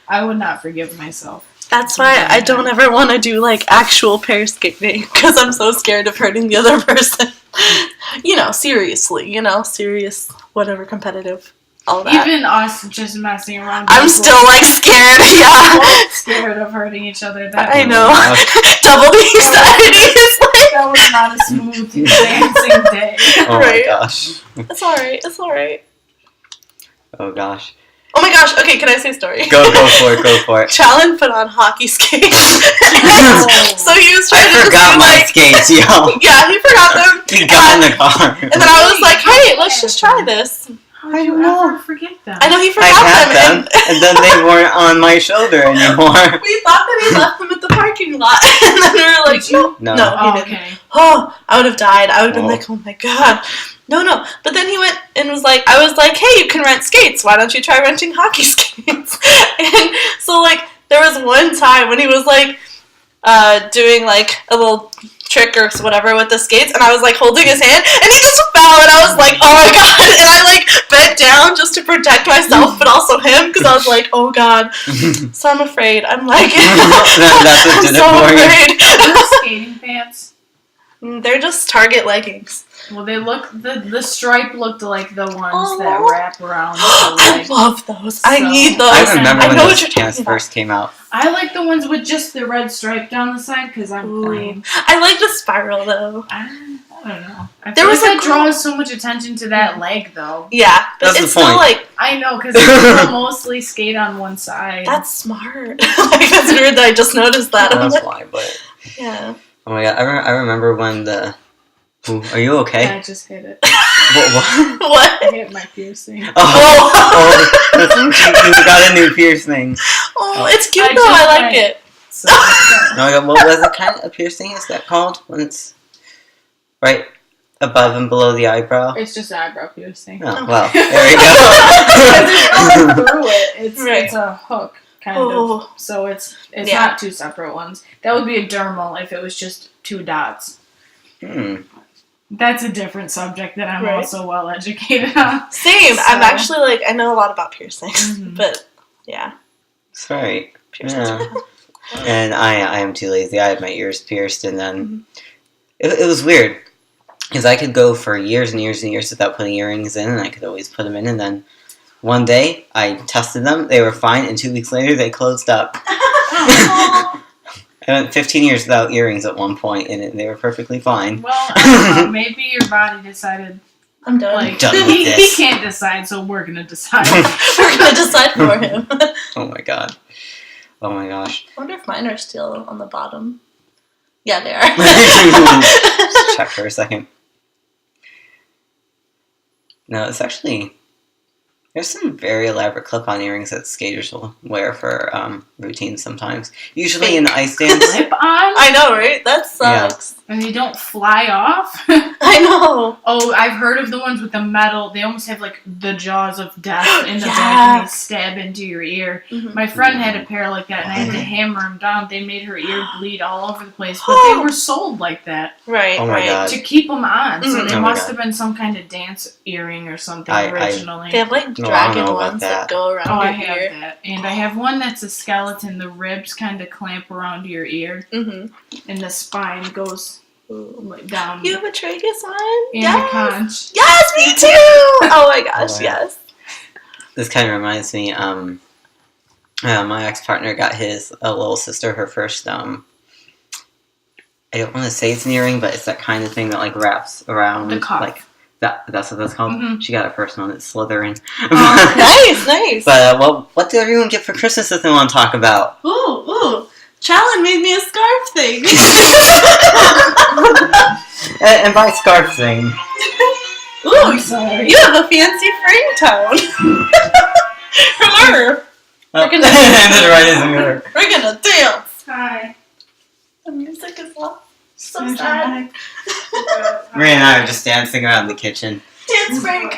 I would not forgive myself. That's why I don't ever want to do, like, actual pair skating, because I'm so scared of hurting the other person. Seriously, serious, whatever, competitive, all that. Even us just messing around. I'm still, like, scared, yeah. Scared of hurting each other. I know. Double the anxiety is like... That was not a smooth dancing day. Oh my gosh. It's alright. Oh gosh. Oh my gosh, okay, can I say a story? Go for it. Chalen put on hockey skates. So he was trying to forgot my skates, yo. Yeah, he forgot them. He got in the car. And then I was like, hey, let's just try this. How did you ever forget them? I know he I forgot had them. and then they weren't on my shoulder anymore. We thought that he left them at the parking lot. And then we were like, no, he didn't. Okay. Oh, I would have died. I would have been like, oh my God. No. But then he went and was like, I was like, hey, you can rent skates. Why don't you try renting hockey skates? And so, like, there was one time when he was, like, doing, like, a little trick or whatever with the skates, and I was like holding his hand, and he just fell, and I was like, oh my god, and I like bent down just to protect myself, but also him, because I was like, oh god. So I'm afraid. I'm like, I'm so afraid. Are those skating pants? They're just Target leggings. Well, they look, the stripe looked like the ones that wrap around the I leg. love those. I need those. I remember when know those what you're pants talking first came out. I like the ones with just the red stripe down the side because I'm plain. I like the spiral though. I don't know. There was that draws so much attention to that leg though. Yeah, but That's it's the still point. like, I know, because people mostly skate on one side. that's smart. Like, that's weird that I just noticed that. I'm That's like, why, but... yeah. Oh my god, I remember when the... Ooh, are you okay? Yeah, I just hit it. What? What? I hit my piercing. You got a new piercing. Oh, it's cute I though. I just like it. So, No, what was it kind of a piercing is that called? When it's right above and below the eyebrow? it's just an eyebrow piercing. Oh, well, there we go. Through it, Right. it's a hook, kind Oh. of. So it's Yeah. not two separate ones. That would be a dermal if it was just two dots. That's a different subject that I'm Right. also well educated on. Same. I'm So- actually like, I know a lot about piercings, Mhm. but yeah, That's right. piercings. Yeah. And I am too lazy. I had my ears pierced, and then it was weird because I could go for years and years and years without putting earrings in, and I could always put them in. And then one day I tested them; they were fine, and 2 weeks later they closed up. I went 15 years without earrings at one point, and they were perfectly fine. Well, I don't know. Maybe your body decided, I'm done. like, Done with he this. can't decide, so we're going to decide. We're gonna decide for him. Oh my god. Oh my gosh. I wonder if mine are still on the bottom. Yeah, they Just are. check for a second. No, it's actually... There's some very elaborate clip-on earrings that skaters will wear for routines sometimes. Usually in the ice dance. Clip on? I know, right? That sucks. And they don't fly off? I know. Oh, I've heard of the ones with the metal. They almost have, like, the jaws of death in the Yeah. back, and they stab into your ear. Mhm. My friend had a pair like that, and I had to hammer them down. They made her ear bleed all over the place, but they were sold like that Right, Oh my right. God. to keep them on. So Mhm. they Oh my must God. have been some kind of dance earring or something I- originally. They have like No, I don't dragon know about ones that. that go around Oh, I your have ear. that. And I have one that's a skeleton. The ribs kind of clamp around your ear, Mm-hmm. and the spine goes like, down. You have a tragus one? And Yes! a conch. Yes, me too! Oh my gosh, Oh, wow. yes. This kind of reminds me, my ex-partner got a little sister, her first, I don't want to say it's an earring, but it's that kind of thing that, like, wraps around. The cuff. Like, that's what that's called? Mhm. She got her first one, it's Slytherin. Oh, nice, nice. But, what did everyone get for Christmas that they want to talk about? Ooh. Chalen made me a scarf thing. And by scarf thing. Ooh, I'm sorry. you have a fancy frame tone. Remember, Oh, gonna- and then right as a mirror. we're gonna dance. Hi. The music is loud. So sad. Maria and I are just dancing around the kitchen. Dance break.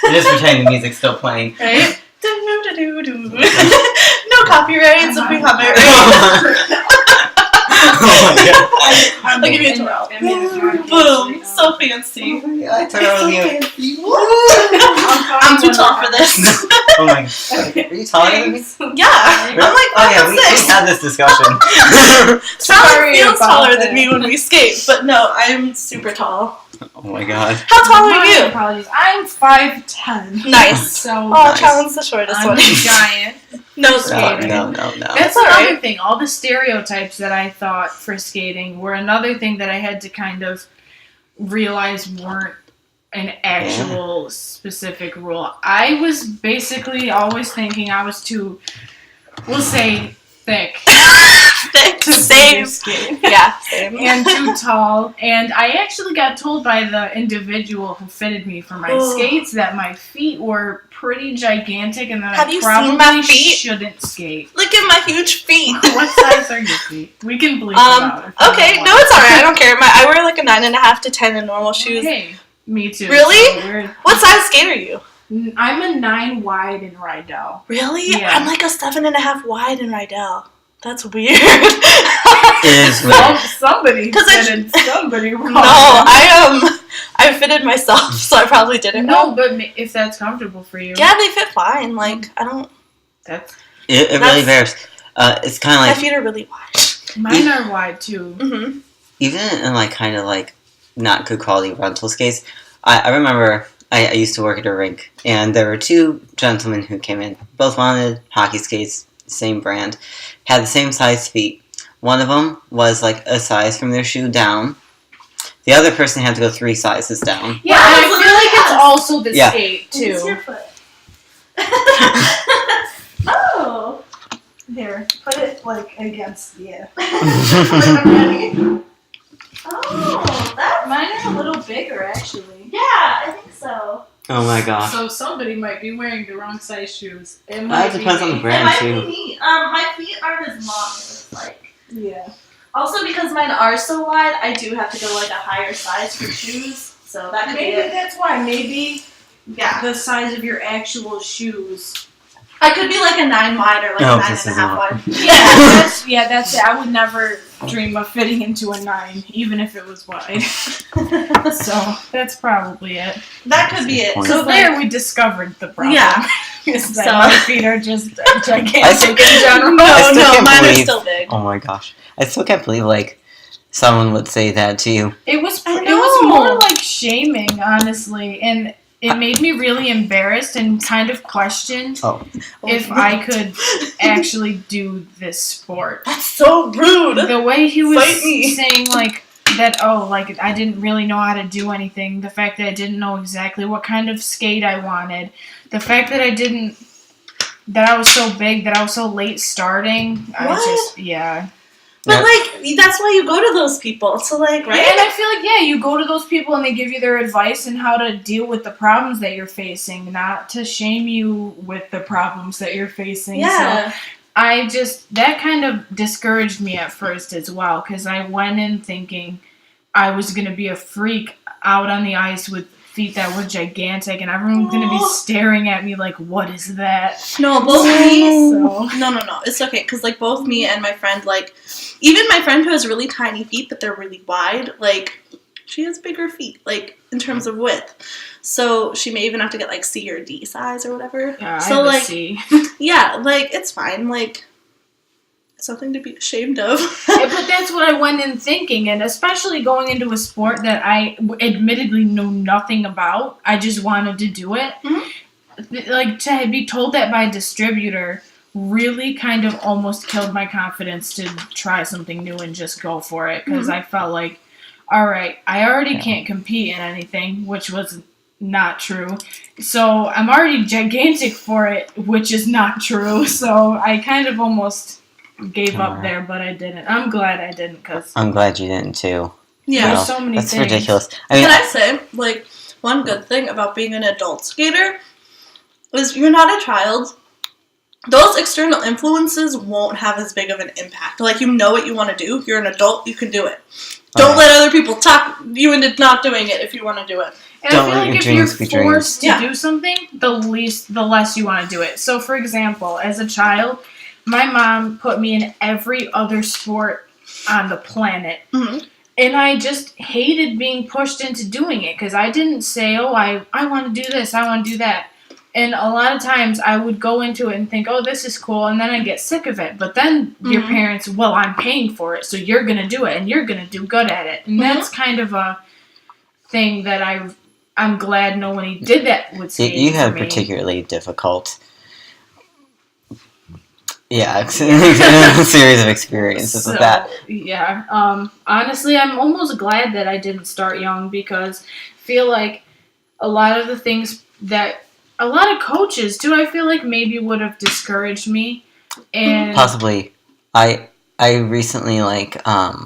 We're just pretending the music's still playing. Right? Do-do-do-do. No copyrights if we have it. Oh my god. I'll give you a twirl. I'm in a podcast Boom. right now. So fancy. I totally you. I'm too tall for this. Oh my god. Are you taller than me? Yeah. I'm like Oh yeah, we 5'6". had this discussion. Chalen Sorry feels about taller that. than me when we skate, but no, I'm super tall. Oh my god. How tall are My you? apologies. I'm 5'10". Nice. So Oh, Nice. Chalen's the shortest I'm one. a giant. No No, skating. no. That's all another right. thing. All the stereotypes that I thought for skating were another thing that I had to kind of realize weren't an actual specific rule. I was basically always thinking I was too, we'll say, thick Thick. to Same. skate. Yeah, same. And too tall. And I actually got told by the individual who fitted me for my Oh. skates that my feet were pretty gigantic and that Have I you probably seen my feet? shouldn't skate. Look at my huge feet. What size are your feet? We can bleep about it. if you Okay, don't no, want. it's alright. I don't care. I wear like a 9.5 to 10 in normal shoes. Hey, me too. Really? So we're- What size skate are you? I'm a 9 wide in Rydell. Really? Yeah. I'm like a 7.5 wide in Rydell. That's weird. It is weird. Somebody fitted somebody wrong. No, I fitted myself, so I probably didn't. No, but if that's comfortable for you. Yeah, they fit fine. Like, I don't... It really varies. It's kind of like... My feet are really wide. Mine are wide, too. Mm-hmm. Even in, like, kind of, like, not good quality rental skates, I remember I used to work at a rink, and there were two gentlemen who came in. Both wanted hockey skates, same brand, had the same size feet. One of them was, like, a size from their shoe down. The other person had to go 3 sizes down. Yeah, and I feel like it's also the skate, too. It's your foot. Oh. Here, put it, like, against the... I'm ready. Oh, that's... Mine are a little bigger, actually. Yeah, I think so. Oh my gosh. So somebody might be wearing the wrong size shoes. It That depends on the It brand, might too. be me. My feet aren't as long as, like... Yeah. Also, because mine are so wide, I do have to go, like, a higher size for shoes. So that could be Maybe it. that's why. Maybe Yeah. the size of your actual shoes. I could be, like, a 9 wide or, like, No, a 9 this and a is half not. wide. That's it. I would never dream of fitting into a 9, even if it was wide. So that's probably it. That could be it. Point. So So there we discovered the problem. Yeah. Is that So- my feet are just gigantic I still- in general. No, I still no, can't mine are believe- still big. Oh my gosh. I still can't believe, like, someone would say that to you. It was I it was know. more like shaming, honestly, and it made me really embarrassed and kind of questioned Oh. if I could actually do this sport. That's so rude. The way he was Fight me. saying like that, like I didn't really know how to do anything. The fact that I didn't know exactly what kind of skate I wanted. The fact that I was so big, that I was so late starting. What? Yeah. But, like, that's why you go to those people. So, like, right? And I feel like, you go to those people and they give you their advice and how to deal with the problems that you're facing, not to shame you with the problems that you're facing. Yeah. So that kind of discouraged me at first as well, because I went in thinking I was going to be a freak out on the ice with feet that were gigantic, and everyone's going to be staring at me like, what is that? No, both me... So, No, it's okay, because, like, both me and my friend, like, even my friend who has really tiny feet, but they're really wide, like, she has bigger feet, like, in terms of width. So she may even have to get, like, C or D size or whatever. yeah, So, I like, see. yeah, like, it's fine, like, it's nothing to be ashamed of. Yeah, but that's what I went in thinking, and especially going into a sport that I admittedly know nothing about. I just wanted to do it. Mhm. Like, to be told that by a distributor really kind of almost killed my confidence to try something new and just go for it, because I felt like, all right, I already can't compete in anything, which was not true. So I'm already gigantic for it, which is not true. So I kind of almost gave up there, but I didn't. I'm glad I didn't, because I'm glad you didn't, too. Yeah. there's so many That's things. ridiculous. I mean, Can I say, like, one good thing about being an adult skater is you're not a child. Those external influences won't have as big of an impact. Like, you know what you want to do. You're an adult. You can do it. Don't let other people talk you into not doing it if you want to do it. And Don't I feel let like your if you're dreams be dreams. forced to Yeah. do something, the less you want to do it. So, for example, as a child, my mom put me in every other sport on the planet. Mhm. And I just hated being pushed into doing it, because I didn't say, oh, I want to do this, I want to do that. And a lot of times I would go into it and think, oh, this is cool, and then I'd get sick of it. But then your Mhm. parents, well, I'm paying for it, so you're going to do it, and you're going to do good at it. And that's kind of a thing that I'm glad nobody did that with skating you had for me. particularly difficult... Yeah, a series of experiences with that. Yeah. Honestly, I'm almost glad that I didn't start young, because I feel like a lot of the things that a lot of coaches too, I feel like maybe would have discouraged me. And Possibly. I recently, like, Yeah.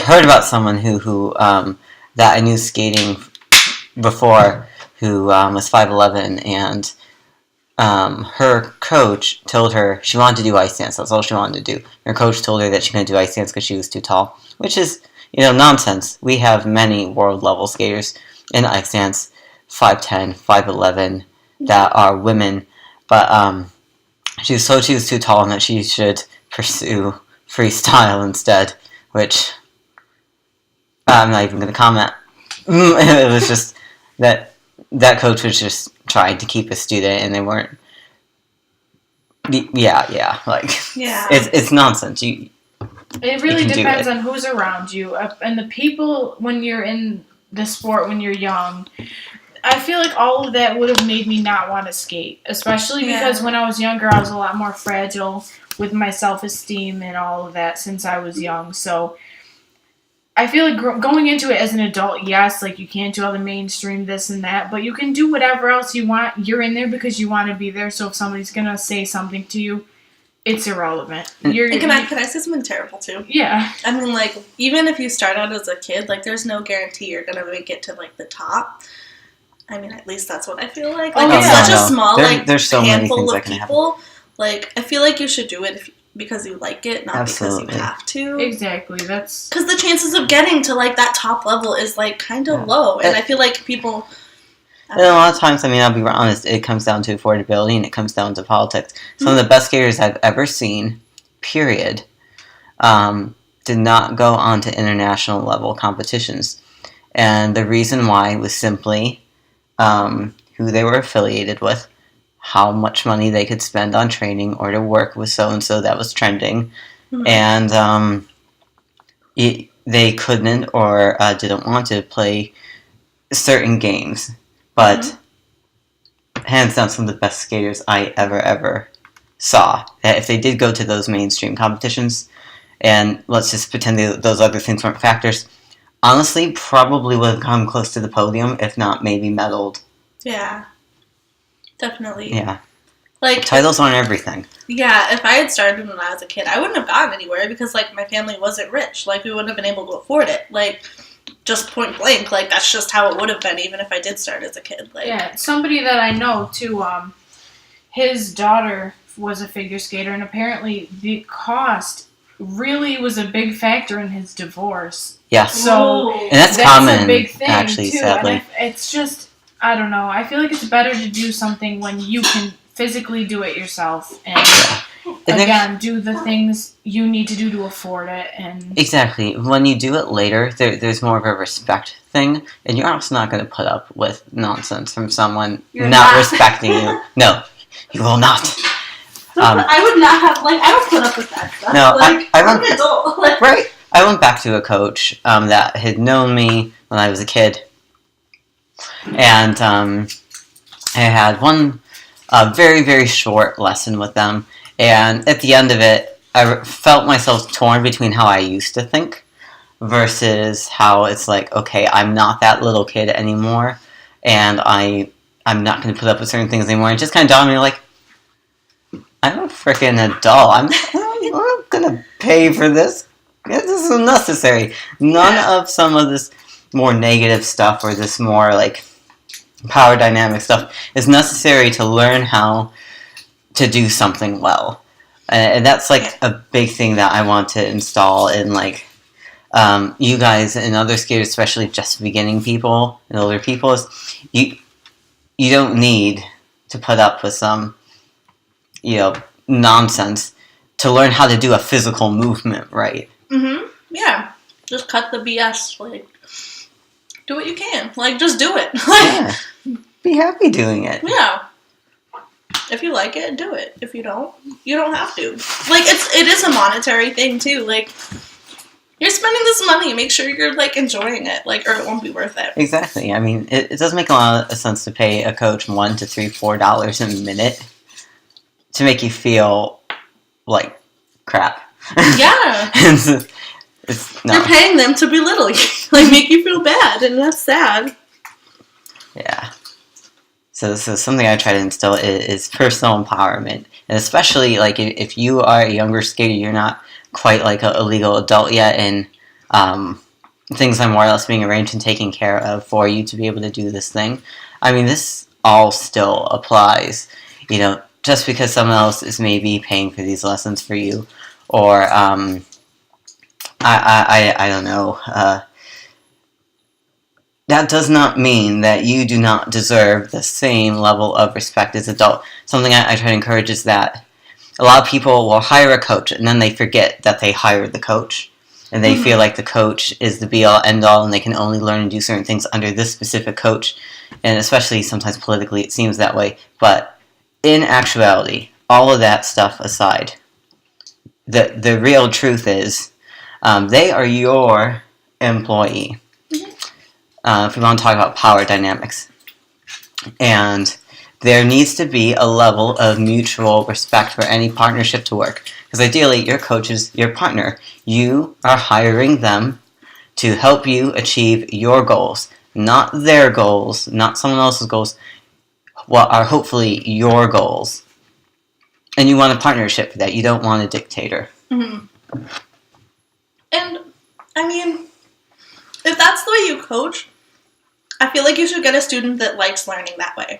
heard about someone who that I knew skating before, who was 5'11", and her coach told her she wanted to do ice dance. That's all she wanted to do. Her coach told her that she couldn't do ice dance because she was too tall, which is, nonsense. We have many world level skaters in ice dance, 5'10", 5'11", that are women. But she was too tall and that she should pursue freestyle instead, which I'm not even going to comment. It was just that coach was just trying to keep a student, and they weren't. Yeah, like it's nonsense. It really depends on who's around you and the people when you're in the sport when you're young. I feel like all of that would have made me not want to skate, especially because when I was younger, I was a lot more fragile with my self-esteem and all of that since I was young. So I feel like going into it as an adult, yes, like you can't do all the mainstream this and that, but you can do whatever else you want. You're in there because you want to be there. So if somebody's going to say something to you, it's irrelevant. Can I say something terrible too? Yeah. I mean, like, even if you start out as a kid, like, there's no guarantee you're going to make it to, like, the top. I mean, at least that's what I feel like. Like, it's such a small, there's so handful of people. Like, I feel like you should do it because you like it, not because you have to. Exactly. That's because the chances of getting to, like, that top level is, like, kind of low. And I feel like people... And a lot of times, I mean, I'll be honest, it comes down to affordability and it comes down to politics. Some of the best skaters I've ever seen, period, did not go on to international level competitions. And the reason why was simply who they were affiliated with, how much money they could spend on training or to work with so-and-so that was trending. Mm-hmm. And they couldn't or didn't want to play certain games. But hands down, some of the best skaters I ever saw, that if they did go to those mainstream competitions, and let's just pretend those other things weren't factors, honestly, probably would have come close to the podium, if not maybe medaled. Yeah. Definitely. Yeah. Like, titles aren't everything. Yeah, if I had started when I was a kid, I wouldn't have gotten anywhere because, like, my family wasn't rich. Like, we wouldn't have been able to afford it. Like... just point blank, like, that's just how it would have been, even if I did start as a kid. Like, yeah, somebody that I know, too, his daughter was a figure skater, and apparently the cost really was a big factor in his divorce. Yes. So, and that's common, a big thing, actually, too. sadly. And it's just, I don't know, I feel like it's better to do something when you can physically do it yourself, and... again, do the things you need to do to afford it. And exactly. When you do it later, there's more of a respect thing, and you're also not going to put up with nonsense from someone not respecting you. No, you will not. I would not have, like, I don't put up with that stuff. No, like, I'm an adult. Like, right. I went back to a coach that had known me when I was a kid, and I had one very, very short lesson with them. And at the end of it, I felt myself torn between how I used to think versus how it's like, okay, I'm not that little kid anymore, and I'm not going to put up with certain things anymore. It just kind of dawned on me, like, I'm a freaking adult. I'm not going to pay for this. This is unnecessary. None of some of this more negative stuff or this more, like, power dynamic stuff is necessary to learn how to do something well. And that's, like, a big thing that I want to install in, like, you guys and other skaters, especially just beginning people and older people, is you don't need to put up with some, nonsense to learn how to do a physical movement right. Mm-hmm. Yeah. Just cut the BS. Like, do what you can. Like, just do it. Yeah. Be happy doing it. Yeah. If you like it, do it. If you don't, you don't have to. Like, it is a monetary thing, too. Like, you're spending this money. Make sure you're, like, enjoying it. Like, or it won't be worth it. Exactly. I mean, it does make a lot of sense to pay a coach $1 to $4 a minute to make you feel like crap. Yeah. No. You're paying them to belittle you. Like, make you feel bad, and that's sad. Yeah. So something I try to instill is personal empowerment. And especially, like, if you are a younger skater, you're not quite, like, a legal adult yet, and things are more or less being arranged and taken care of for you to be able to do this thing. I mean, this all still applies. Just because someone else is maybe paying for these lessons for you, or, I don't know, that does not mean that you do not deserve the same level of respect as adult. Something I try to encourage is that a lot of people will hire a coach and then they forget that they hired the coach. And they feel like the coach is the be-all, end-all, and they can only learn and do certain things under this specific coach. And especially sometimes politically it seems that way. But in actuality, all of that stuff aside, the real truth is they are your employee. If we want to talk about power dynamics. And there needs to be a level of mutual respect for any partnership to work. Because ideally, your coach is your partner. You are hiring them to help you achieve your goals, not their goals, not someone else's goals, what are hopefully your goals. And you want a partnership for that. You don't want a dictator. Mm-hmm. And, I mean, if that's the way you coach, I feel like you should get a student that likes learning that way.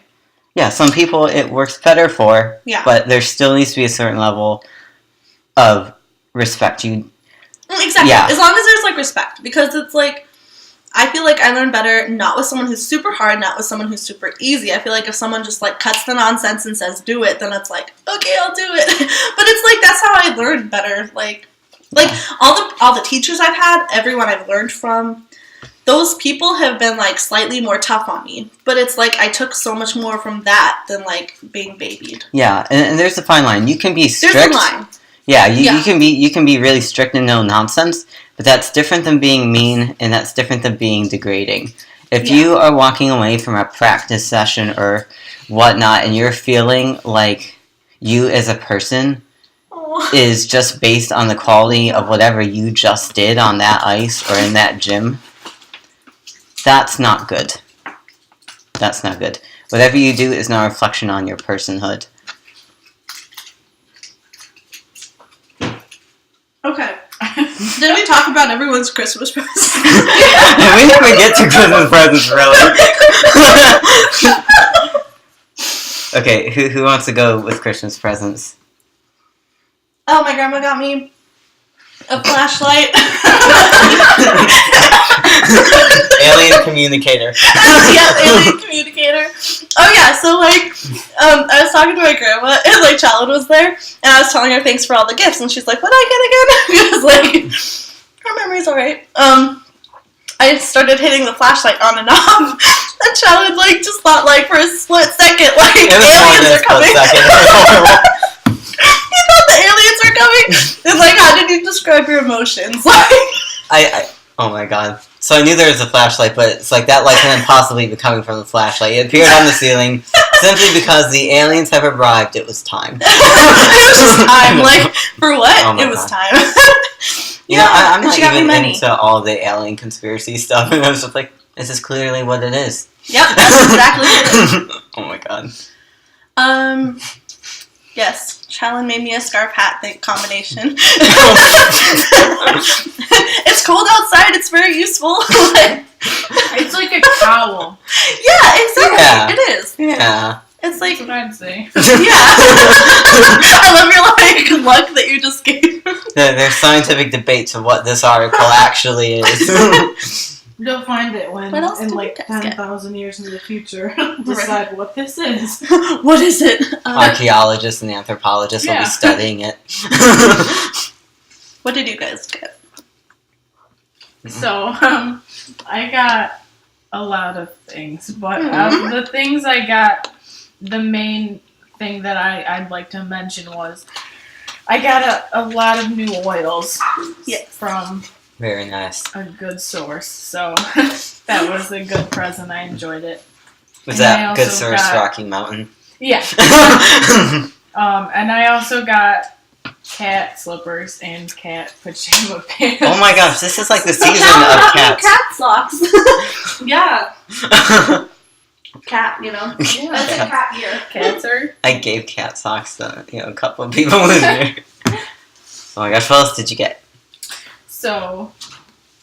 Yeah, some people it works better for, but there still needs to be a certain level of respect. Exactly. Yeah. As long as there's, like, respect. Because it's, like, I feel like I learn better not with someone who's super hard, not with someone who's super easy. I feel like if someone just, like, cuts the nonsense and says, do it, then it's like, okay, I'll do it. But it's, like, that's how I learn better. Like all the teachers I've had, everyone I've learned from, those people have been, like, slightly more tough on me. But it's, like, I took so much more from that than, like, being babied. Yeah, and there's a fine line. You can be strict. There's a line. Yeah, you can be really strict and no nonsense, but that's different than being mean, and that's different than being degrading. If you are walking away from a practice session or whatnot, and you're feeling like you as a person is just based on the quality of whatever you just did on that ice or in that gym, that's not good. That's not good. Whatever you do is not a reflection on your personhood. Okay. Did we talk about everyone's Christmas presents? We never get to Christmas presents, really. Okay, who wants to go with Christmas presents? Oh, my grandma got me a flashlight. Alien communicator. Yeah, alien communicator. Oh yeah, so like, I was talking to my grandma and like Chalen was there, and I was telling her thanks for all the gifts, and she's like, "What did I get again?" Because like, her memory's alright. I started hitting the flashlight on and off, and Chalen like just thought like for a split second like aliens are coming. You thought the aliens are coming? And like, how did you describe your emotions? Like, oh my god. So I knew there was a flashlight, but it's like that light couldn't possibly be coming from the flashlight. It appeared on the ceiling simply because the aliens have arrived. It was time. It was just time. Like, for what? Oh it was god. Time. You know, I'm not even into all the alien conspiracy stuff, and I was just like, this is clearly what it is. Yep, that's exactly what it is. Oh my god. Yes, Chalen made me a scarf hat thing combination. It's cold outside, it's very useful. It's like a cowl. Yeah, exactly. Yeah. It is. Yeah. It's like, That's what I'd say. yeah. I love your like luck that you just gave. There's scientific debates of what this article actually is. You'll find it when, in like 10,000 years in the future, decide what this is. What is it? Archaeologists and anthropologists will be studying it. What did you guys get? So, I got a lot of things, but the things I got, the main thing that I'd like to mention was I got a lot of new oils from very nice. a good source, so that was a good present. I enjoyed it. Was that good source Rocky Mountain? Yeah. And I also got cat slippers and cat pajama pants. Oh my gosh, this is like the season of cats. Cat socks. Yeah. Cat, you know. Yeah. That's a cat year. Cats are. I gave cat socks to a couple of people in here. Oh my gosh, what else did you get? So,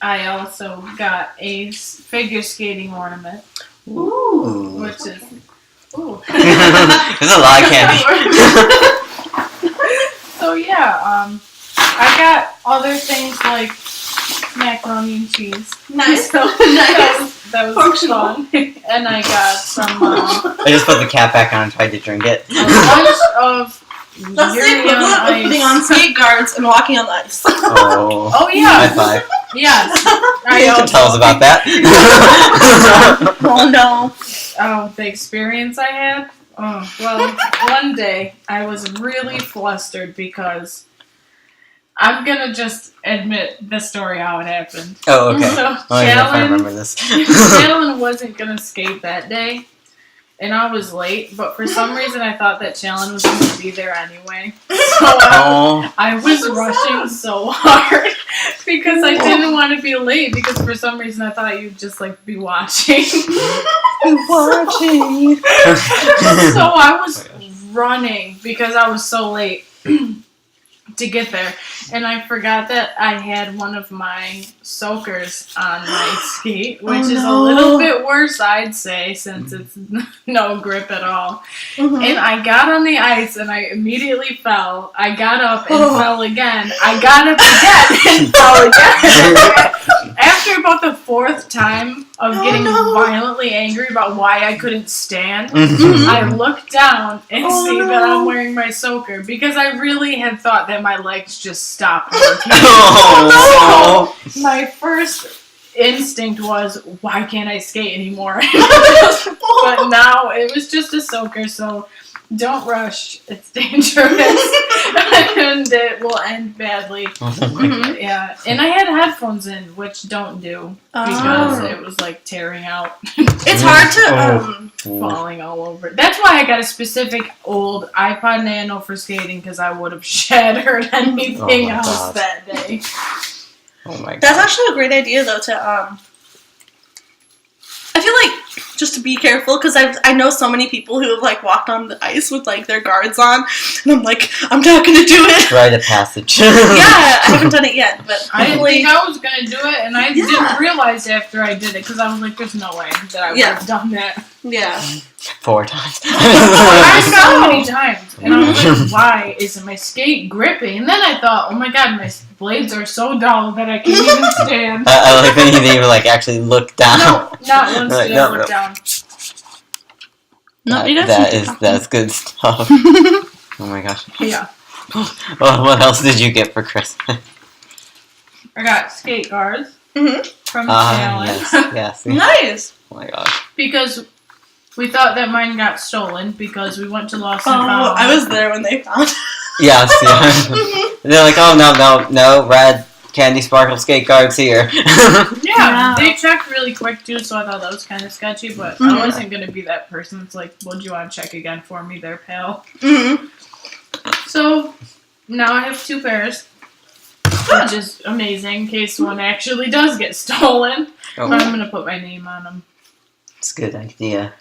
I also got a figure skating ornament. Ooh. Which is... Ooh. There's a lot of candy. So, yeah, I got other things like macaroni and cheese. Nice. So that was fun. And I got some I just put the cap back on and tried to drink it. a bunch of That's the equivalent of putting on skate guards and walking on the ice. Oh. Oh yeah. High five. Yes. You can tell us about that. Oh no. Oh, the experience I had? Oh, well, one day I was really flustered because I'm gonna just admit the story how it happened. Oh, okay. So, Oh, yeah, if I remember this. Chalen wasn't gonna skate that day, and I was late, but for some reason I thought that Chalen was gonna be there anyway. So I was rushing so hard because I didn't want to be late because for some reason I thought you'd just like be watching. Watching. So I was running because I was so late to get there, and I forgot that I had one of my soakers on my skate, which is a little bit worse, I'd say, since it's no grip at all. And I got on the ice and I immediately fell. I got up and fell again. I got up again and fell again. After about the fourth time of getting violently angry about why I couldn't stand, I look down and see that I'm wearing my soaker because I really had thought that my legs just stopped working. So my first instinct was, why can't I skate anymore? But now it was just a soaker, so don't rush. It's dangerous. And it will end badly. Yeah. And I had headphones in, which don't do because it was like tearing out. It's hard to falling all over. That's why I got a specific old iPod Nano for skating because I would have shattered anything else that day. Oh my god. That's actually a great idea though to I feel like just to be careful because I know so many people who have like walked on the ice with like their guards on, and I'm like, I'm not gonna do it. Rite of passage. Yeah, I haven't done it yet, but I didn't think I was gonna do it, and I didn't realize after I did it because I was like, "There's no way that I would have done that." Yeah. 4 times. I so many times, and I was like, "Why isn't my skate gripping?" And then I thought, "Oh my god, my blades are so dull that I can't even stand." I like when you didn't even like actually look down. No, not once did I look down. That's good stuff. Oh my gosh. Yeah. Well, what else did you get for Christmas? I got skate guards from Chalen. Yes. Nice. Oh my gosh. Because we thought that mine got stolen because we went to Lost and Oh, Found. I was there when they found it. Yes, yeah. They're like, oh no, red candy sparkle skate guards here. Yeah, they checked really quick too, so I thought that was kind of sketchy, but I wasn't going to be that person. It's like, well, do you want to check again for me there, pal? So, now I have 2 pairs, which is amazing in case one actually does get stolen. Oh. But I'm going to put my name on them. It's a good idea.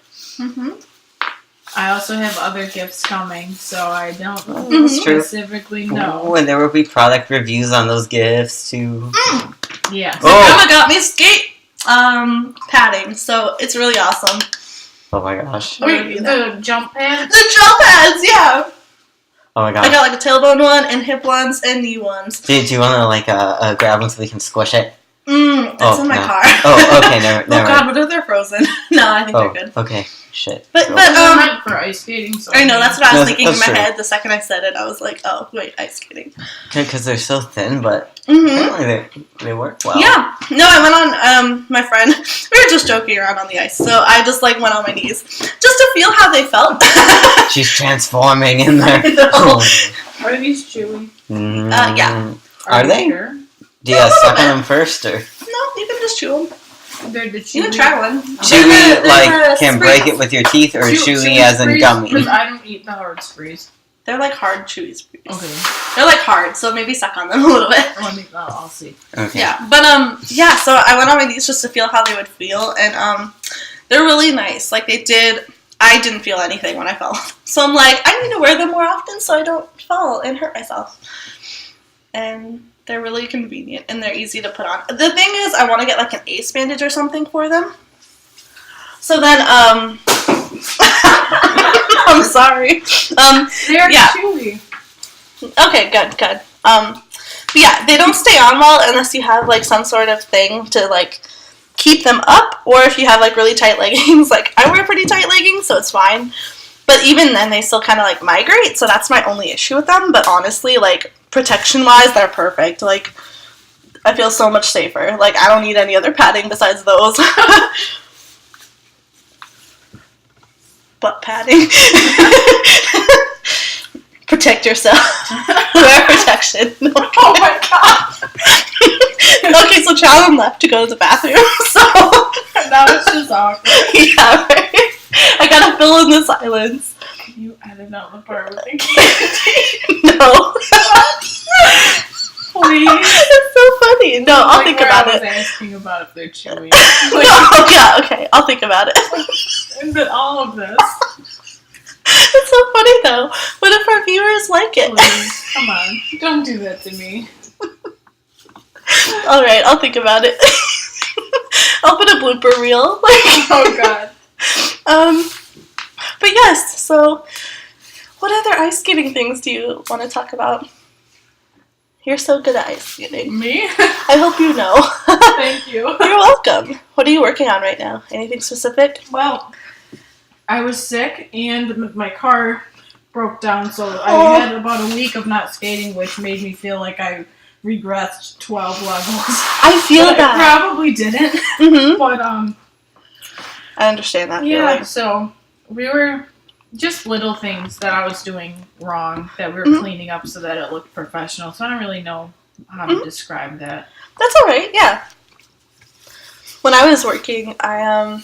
I also have other gifts coming, so I don't specifically know. Oh, and there will be product reviews on those gifts too. Yes. Grandma got me skate padding, so it's really awesome. Oh my gosh. Wait, the jump pads? The jump pads, yeah. Oh my I gosh. got like a tailbone one and hip ones and knee ones. Do you want to like grab one so we can squish it? It's in my car. Oh, okay, never Oh god, mind. what if they're frozen? No, I think they're good. Okay, shit. But They're meant for ice skating. So I know, that's what I was thinking in my true. head the second I said it. I was like, oh, wait, ice skating. Because they're so thin, but apparently they work well. Yeah. No, I went on, my friend, we were just joking around on the ice, so I just like went on my knees just to feel how they felt. She's transforming in there. I know. Are these chewy? Yeah. Are they? Sure? Do you suck on them first, or? No, you can just chew them. They're the chewy. You can try one. Chewy, like, They're can break it with your teeth, or chewy as in gummy? Because I don't eat the hard sprees. They're like hard chewy sprees. Okay. They're like hard, so maybe suck on them a little bit. I'll see. Okay. Yeah, but yeah. So I went on my knees just to feel how they would feel, and they're really nice. Like I didn't feel anything when I fell. So I'm like, I need to wear them more often so I don't fall and hurt myself. And they're really convenient and they're easy to put on. The thing is, I want to get like an ace bandage or something for them. So then, I'm sorry. They're chewy. Okay, good. Yeah, they don't stay on well unless you have, like, some sort of thing to, like, keep them up, or if you have, like, really tight leggings. Like, I wear pretty tight leggings, so it's fine. But even then, they still kind of, like, migrate, so that's my only issue with them. But honestly, like, protection-wise, they're perfect. Like, I feel so much safer. Like, I don't need any other padding besides those. Butt padding. Protect yourself. Wear protection. Oh my god. Okay, so Chalen left to go to the bathroom, so... That was just awkward. Yeah, right? I gotta fill in the silence. Can you edit out the part with the candy? No. Please. It's so funny. No, I'll Like think where about I was it. asking about if they're chewy. No, yeah, okay, I'll think about it. And then all of this. It's so funny, though. What if our viewers like it? Please, come on. Don't do that to me. Alright, I'll think about it. I'll put a blooper reel. Oh god. But yes, so what other ice skating things do you want to talk about? You're so good at ice skating. Me? I hope you know. Thank you. You're welcome. What are you working on right now? Anything specific? Well, I was sick and my car broke down, so I had about a week of not skating, which made me feel like I regressed 12 levels. I feel But that. I probably didn't. Mm-hmm. But I understand that yeah, feeling. so we were just little things that I was doing wrong that we were cleaning up so that it looked professional. So I don't really know how to describe that. That's alright, yeah. When I was working, I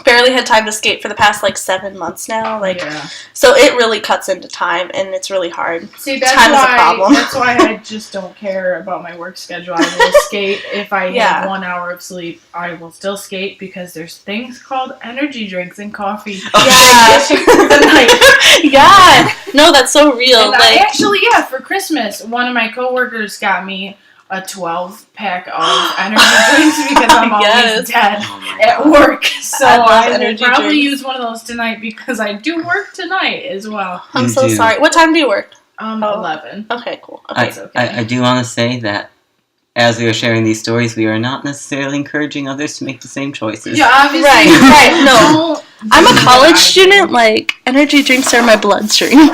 barely had time to skate for the past, 7 months now. Yeah. So it really cuts into time, and it's really hard. See, that's Time is a why problem. that's why I just don't care about my work schedule. I will skate if I Yeah. have 1 hour of sleep. I will still skate because there's things called energy drinks and coffee. Yeah. Yeah. No, that's so real. And I actually, for Christmas, one of my coworkers got me a 12-pack of energy drinks because I'm always Yes. dead Oh my at God. work. So I love I will energy probably drinks. use one of those tonight because I do work tonight as well. I'm You so do. sorry. What time do you work? 11. Okay, cool. Okay. It's okay. I do want to say that as we are sharing these stories, we are not necessarily encouraging others to make the same choices. Yeah, obviously. Right, no. don't I'm do a what college I student. do. Energy drinks are my bloodstream.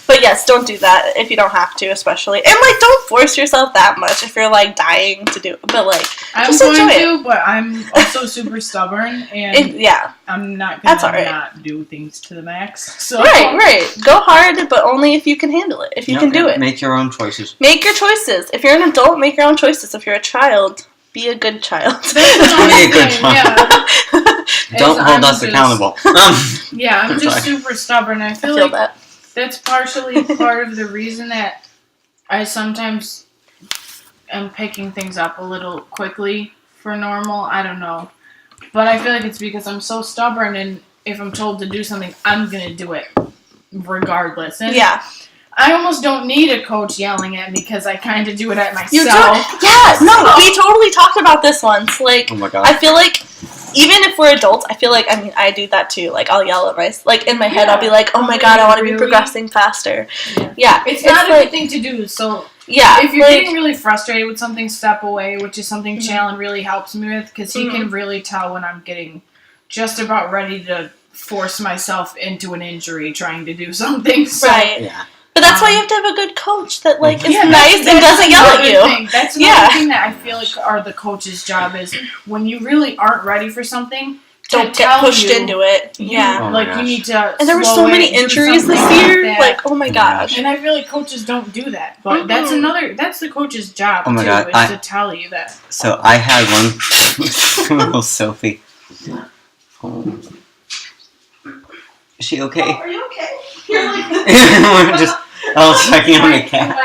But yes, don't do that if you don't have to, especially. And, don't force yourself that much if you're, dying to do it. But, I'm just going enjoy to, but I'm also super stubborn, and yeah. I'm not That's going to alright. not do things to the max. So Right. Go hard, but only if you can handle it. If you can do it. Make your own choices. Make your choices. If you're an adult, make your own choices. If you're a child, be a good child. That's Be a good thing, child. Don't hold us accountable. Yeah, I'm just Sorry. super stubborn. I I feel feel like that. that's partially part of the reason that I sometimes am picking things up a little quickly for normal. I don't know. But I feel like it's because I'm so stubborn, and if I'm told to do something, I'm going to do it regardless. And Yeah. I almost don't need a coach yelling at me because I kind of do it at myself. You do? Yeah, no, we totally talked about this once. Oh my God. I feel like even if we're adults, I feel like, I do that too. I'll yell at in my head, I'll be like, oh my God, I want to be Really? progressing faster. Yeah. Yeah. It's not a good thing to do, so Yeah. if you're getting really frustrated with something, step away, which is something Mhm. Chalen really helps me with, because he can really tell when I'm getting just about ready to force myself into an injury trying to do something. So, Right. Yeah. But that's why you have to have a good coach that, is Yeah, nice and doesn't yell at another you. thing. That's another thing that I feel like are the coach's job is when you really aren't ready for something, Don't to get tell pushed you, into it. you, Yeah. Oh my like, you gosh. need to And there were slow so many it, do injuries this something year. that. Oh my gosh. And I feel like coaches don't do that. But that's that's the coach's job, Oh my too, God, is to tell you that. So I had one. Little Sophie. Oh. Is she okay? Are you okay? You're We're just checking on the cat.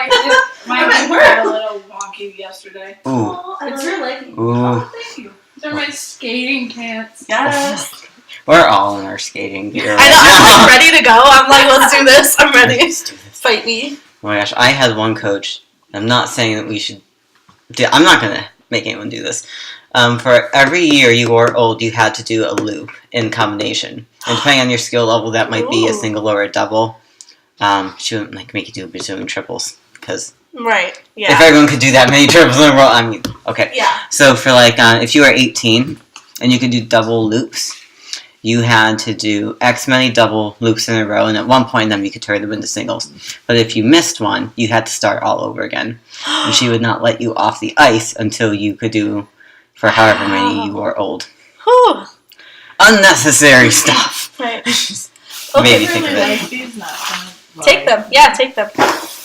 My legs were a little wonky yesterday. Ooh. It's your leg. Ooh. Thank you. They're my skating pants. Yes. We're all in our skating gear. I know. I'm ready to go. I'm like, let's do this. I'm ready. Let's do this. Fight me. Oh my gosh, I had one coach. I'm not saying that we should I'm not going to make anyone do this. For every year you were old, you had to do a loop in combination. And depending on your skill level, that might be a Ooh. single or a double. She wouldn't make you do a bazillion triples because Right. Yeah. If everyone could do that many triples in a row, I mean, okay. Yeah. So for like, if you were 18 and you could do double loops, you had to do X many double loops in a row, and at one point then you could turn them into singles. But if you missed one, you had to start all over again. And she would not let you off the ice until you could do for however many you were old. Whew. Unnecessary stuff. Right. Maybe Okay. think of Like, it. these nuts. Take them. Yeah, take them.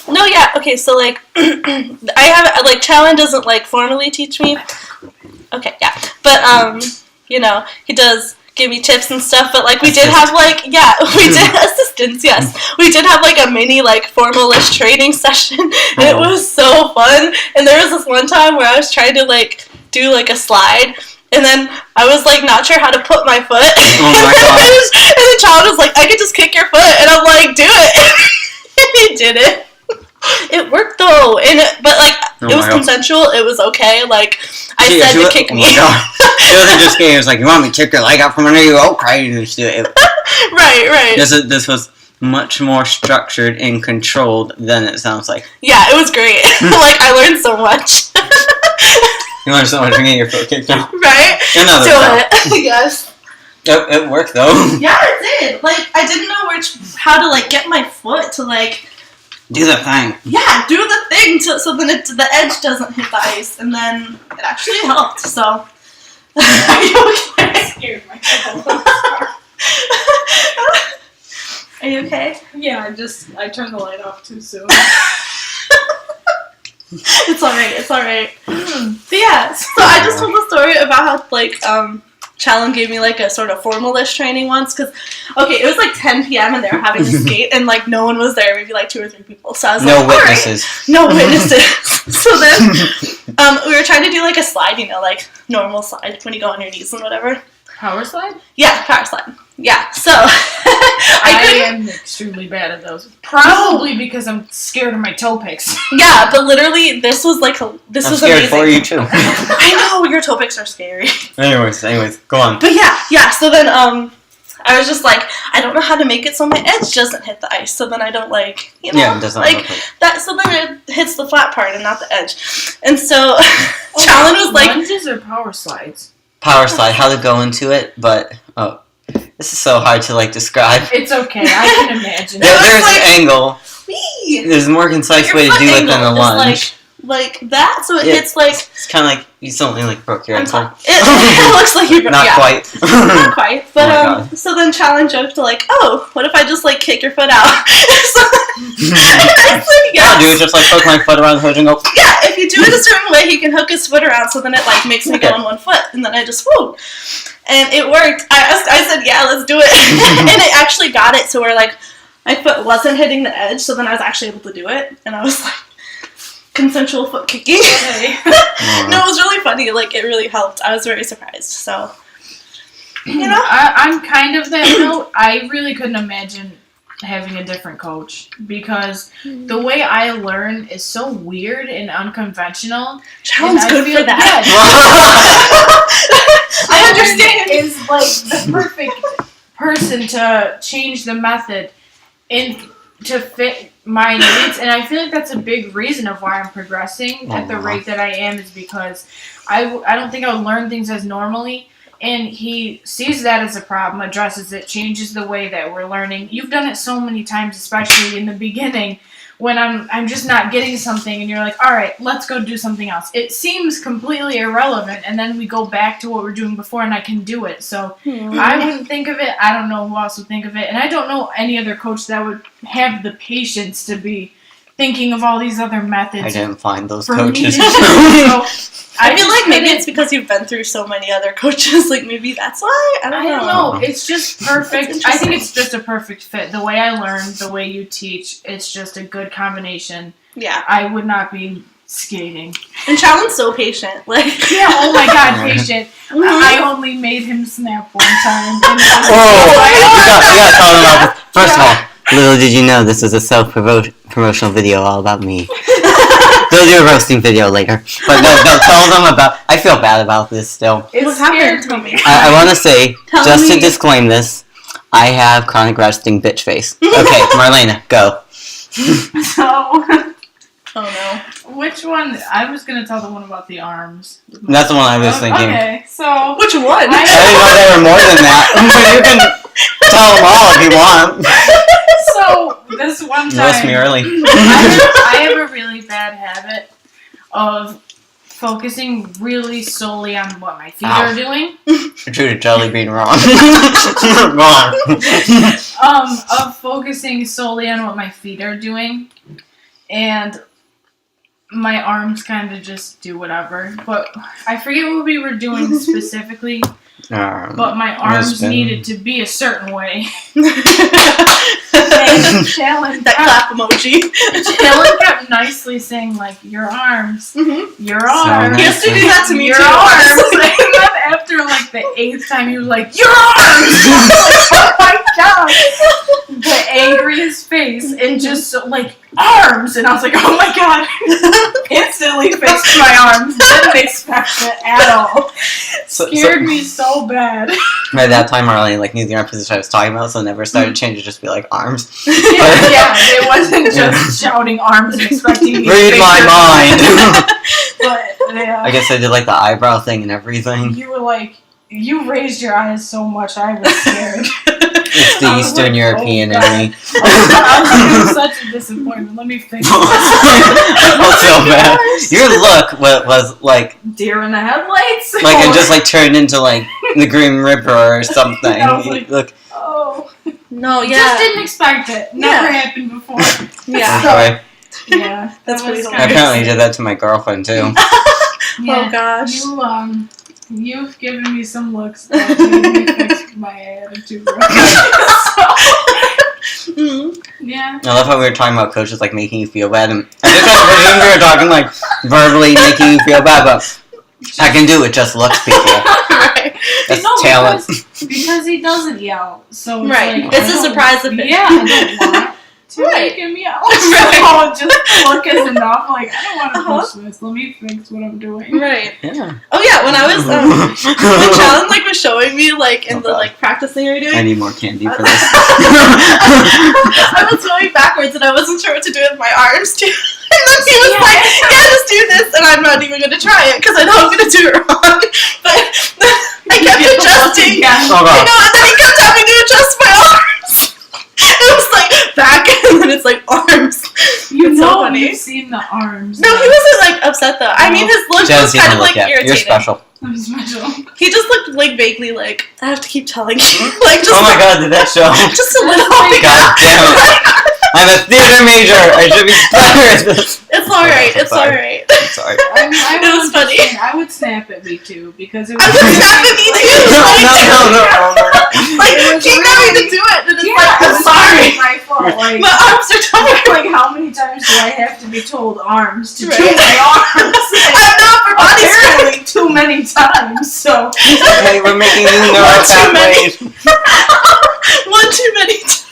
No, yeah. Okay, so like, I have like Chalen doesn't like formally teach me. Okay, yeah, but you know, he does give me tips and stuff. But like, we did have like, yeah, we did assistance. Yes, we did have like a mini like formalist training session, and it was so fun. And there was this one time where I was trying to like do like a slide. And then I was like not sure how to put my foot. Oh my God. And the child was like, I could just kick your foot. And I'm like, do it. And he did it. It worked though. But like, it was consensual. It was okay. Like, I said to kick me. Oh my God. It wasn't just kidding. It was like, you want me to kick your leg out from under you? Okay, you just do it. Right. This was much more structured and controlled than it sounds like. Yeah, it was great. Like, I learned so much. You learned so much from getting your foot kicked out. Right? Another Do time. it. Yes. It worked though. Yeah, it did. Like, I didn't know how to like get my foot to like. Do the thing. Yeah, do the thing so then the edge doesn't hit the ice, and then it actually helped. So, are you okay? Scared myself. Are you okay? Yeah, I turned the light off too soon. It's alright. But yeah, so I just told the story about how like Chalen gave me like a sort of formalist training once, because it was like 10 p.m. and they were having a skate and like no one was there, maybe like 2 or 3 people. So I was No like, witnesses. Alright. No witnesses. So then we were trying to do like a slide, you know, like normal slide when you go on your knees and whatever. Power slide? Yeah, power slide. Yeah, so I am extremely bad at those. Probably because I'm scared of my toe picks. Yeah, but literally this was I'm was scared amazing. for you too. I know, your toe picks are scary. Anyways, go on. But yeah, so then I was just like, I don't know how to make it so my edge doesn't hit the ice, so then I don't like, you know, Yeah, it doesn't like look like that, so then it hits the flat part and not the edge. And so Chalen was like, lunges or power slides? Power slide, how to go into it, but this is so hard to like describe. It's okay, I can imagine. There's like, an angle. wee. There's a more concise Your way to foot do it than angle a is lunge. like that, so it Yeah. hits like It's kind of like you suddenly like broke your ankle. it looks like you broke. Not Yeah. quite. Not quite, but Oh my God. so then Chalen joked like, oh, what if I just like kick your foot out? So I said yes. I'll do it just like hook my foot around the hood and go. Yeah, if you do it a certain way, he can hook his foot around, so then it like makes me go on one foot, and then I just whoa, and it worked. I said yeah, let's do it, and it actually got it to where like my foot wasn't hitting the edge, so then I was actually able to do it, and I was like consensual foot kicking. No, it was really funny. Like it really helped. I was very surprised. So you know, I'm kind of that note. I really couldn't imagine having a different coach because the way I learn is so weird and unconventional. Chalen's good for that. Yes. I understand. Is like the perfect person to change the method to fit my needs, and I feel like that's a big reason of why I'm progressing at the rate that I am, is because I don't think I would learn things as normally. And he sees that as a problem, addresses it, changes the way that we're learning. You've done it so many times, especially in the beginning, when I'm just not getting something, and you're like, all right, let's go do something else. It seems completely irrelevant, and then we go back to what we were doing before, and I can do it. So I wouldn't think of it. I don't know who else would think of it. And I don't know any other coach that would have the patience to be thinking of all these other methods. I didn't find those for me to coaches. do. So I feel just like maybe couldn't- it's because you've been through so many other coaches. Like maybe that's why. I don't know. It's just perfect. That's I think interesting. it's just a perfect fit. The way I learn, the way you teach, it's just a good combination. Yeah. I would not be skating. And Chalen's so patient. Like Yeah, oh my god, patient. Mhm. I only made him snap one time. Yeah, tell them about this. First of all, little did you know this is a self-promotional video all about me. They'll do a roasting video later. But no, tell them about... I feel bad about this still. It What happened? scared me. I want to say, Tell just to me. disclaim this, I have chronic resting bitch face. Okay, Marlena, go. So, Oh Which one? I was gonna tell the one about the arms. That's the one I was thinking. Okay, so no. Which one? I didn't know there were more than that. But you can tell them all if you want. So this one time, Roast me early. I have a really bad habit of focusing really solely on what my feet are doing. True jelly bean wrong. Wrong. Of focusing solely on what my feet are doing, and my arms kind of just do whatever. But I forget what we were doing specifically. But my arms needed to be a certain way. And Chalen, that clap emoji. Chalen kept nicely saying, like, your arms, your arms. He has to do that to me your too. arms. And then after like the 8th time, he was like, your arms! Oh my god! The angriest face and just so, like, arms! And I was like, oh my god! Instantly fixed my arms. Didn't expect it at all. Scared me so bad. By that time, Marlena knew the arm position I was talking about, so never started changing, just be like arms. Yeah, it wasn't just shouting arms and expecting me to read my mind. But yeah, I guess I did like the eyebrow thing and everything. you were like, you raised your eyes so much, I was scared. It's the I was Eastern like, European oh, in me. I was such a disappointment. Let me fix I this. felt so bad. Your look was like Deer in the headlights. it just like turned into like the Green Ripper or something. I was like, Look. oh. No, yeah. Just didn't expect it. Never happened before. Yeah. Okay. Yeah. That's that was pretty I kind of apparently did that to my girlfriend too. Yeah. Oh gosh. You've given me some looks that made me fix my attitude. Yeah. I love how we were talking about coaches like making you feel bad, and I just presumed we were talking like verbally making you feel bad, but I can do it. Just looks, people. Right. That's No, talent. because he doesn't yell, so it's Right. like, It's a surprise effect. Yeah, I don't want to Right. make him yell. Right. So just look is enough. Like, I don't want to push this. Let me fix what I'm doing. Right. Yeah. Oh yeah, when I was when Chalen was showing me in the practice thing we were doing. I need more candy for this. I was going backwards and I wasn't sure what to do with my arms too. And then he was like, yeah, just do this, and I'm not even going to try it because I know I'm going to do it wrong. But I kept adjusting. Oh, God. I know, and then he kept having to adjust my arms. It was like back, and then it's like arms. You It's know so funny. you've seen the arms. No, he wasn't upset though. I mean, his look Jen, was see kind the of look at. irritating. You're special. I'm special. He just looked vaguely I have to keep telling you. Just Oh my god, did that show? just a little. God damn it. I'm a theater major. I should be better at this. It's alright. I'm It's alright. I'm sorry. I mean, I It was would funny. understand. I would snap at me too because it was. I would snap at me too. No. Keep having to do it, and it's Yeah, I'm sorry. My fault. Like, My arms are tired. like, how many times do I have to be told arms to do Right. my arms? I'm not for body Apparently, too many times. So Okay, we're making you know One it's too many. halfway. One too many times.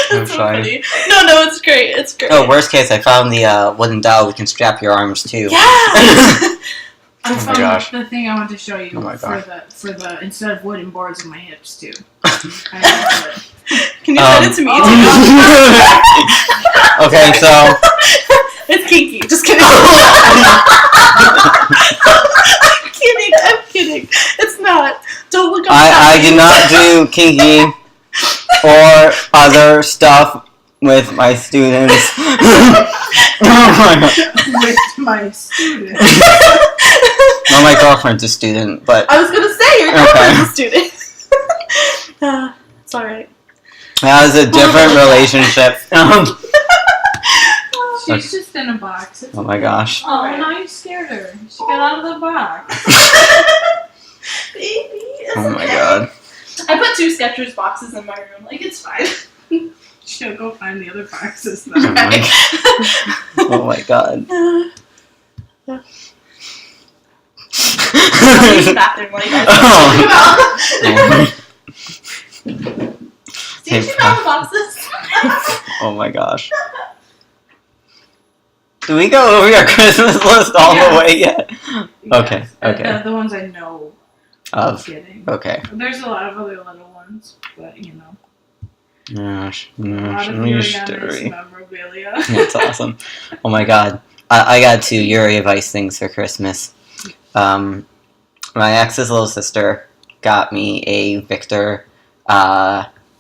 I'm That's so sorry. funny. No, it's great. It's great. Oh, worst case, I found the wooden doll we can strap your arms to. Yeah. I Oh my found gosh. the thing I want to show you Oh my for gosh. the instead of wooden boards in my hips too. I have it. Can you send it to me? Okay, so It's kinky. Just kidding. I'm kidding. It's not. Don't look up. I do not do kinky or other stuff with my students. Oh my god. With my student. Well, my girlfriend's a student, but I was gonna say your girlfriend's a student. It's alright. that was a different relationship. She's just in a box. It's Oh my gosh. Oh, now you scared her. She got out of the box. Baby. It's Oh my okay. god. I put 2 Skechers boxes in my room. It's fine. She'll go find the other boxes. Oh my, oh my god. Bathroom light. Oh. See if you found the boxes. Oh my gosh. Did we go over your Christmas list all the way yet? Okay, okay. The ones I know Of. getting. Okay. There's a lot of other little ones, but you know. Gosh, A lot of your Yuri on Ice story. memorabilia. That's awesome. Oh my god. I got 2 Yuri of Ice things for Christmas. My ex's little sister got me a Victor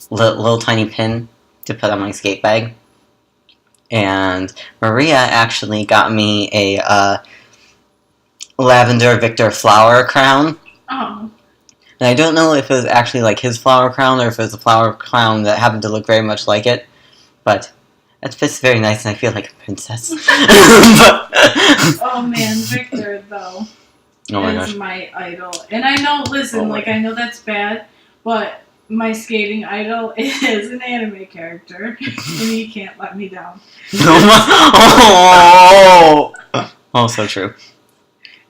little tiny pin to put on my skate bag. And Maria actually got me a lavender Victor flower crown. Oh. And I don't know if it was actually like his flower crown or if it was a flower crown that happened to look very much like it. But it fits very nice and I feel like a princess. Oh man, Victor though Oh my is gosh. my idol. And I know, listen, Oh my like I know that's bad, but my skating idol is an anime character, and he can't let me down. Oh, so true.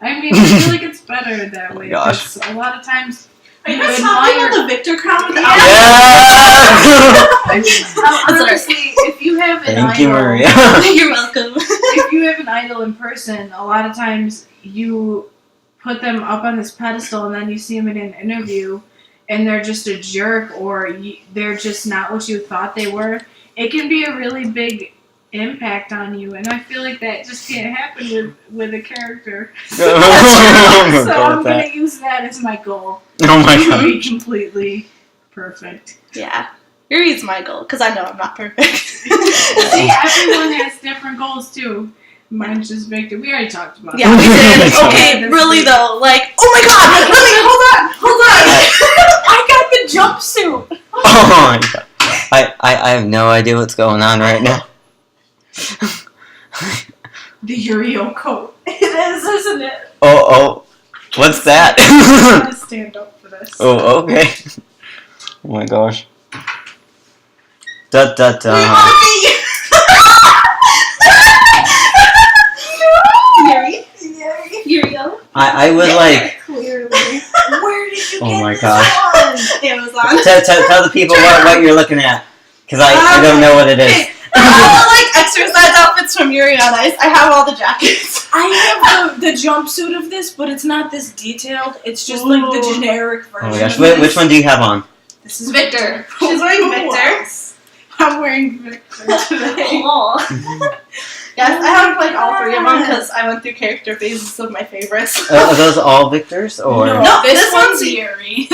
I mean, I feel like it's better that way. gosh. 'Cause a lot of times Are you you guys talking admire. about the Victor crown with the Yeah! I mean, honestly, if you have an Thank idol, you, Maria. You're welcome. if you have an idol in person, a lot of times you put them up on this pedestal, and then you see them in an interview, and they're just a jerk, or they're just not what you thought they were. It can be a really big impact on you, and I feel like that just can't happen with a character. So I'm gonna use that as my goal. Oh my To god. be completely perfect. Yeah. Yuri's my goal, because I know I'm not perfect. See, everyone has different goals too. Mine's just Victor. We already talked about Yeah, we did. Sorry. Okay, really though, like, oh my god! Let me, hold on! I got the jumpsuit! Oh my god. I have no idea what's going on right now. The Uriel coat. It is, isn't it? Oh. What's that? I'm gonna stand up for this. Oh, okay. Oh my gosh. Da da We da. want to be Yuri. Uriel. I would like. Clearly. Where did you Oh get my this gosh. one? Amazon. Tell the people what you're looking at. Because I don't know what it is. Okay. All the like exercise outfits from Yuri on Ice. I have all the jackets. I have the jumpsuit of this, but it's not this detailed. It's just like the generic version. Oh my gosh. of this. Which one do you have on? This is Victor. She's wearing Victor. I'm wearing Victor today. Cool. Yes, I have like all 3 of them because I went through character phases of my favorites. Are those all Victors or? No, this this one's one's Yuri.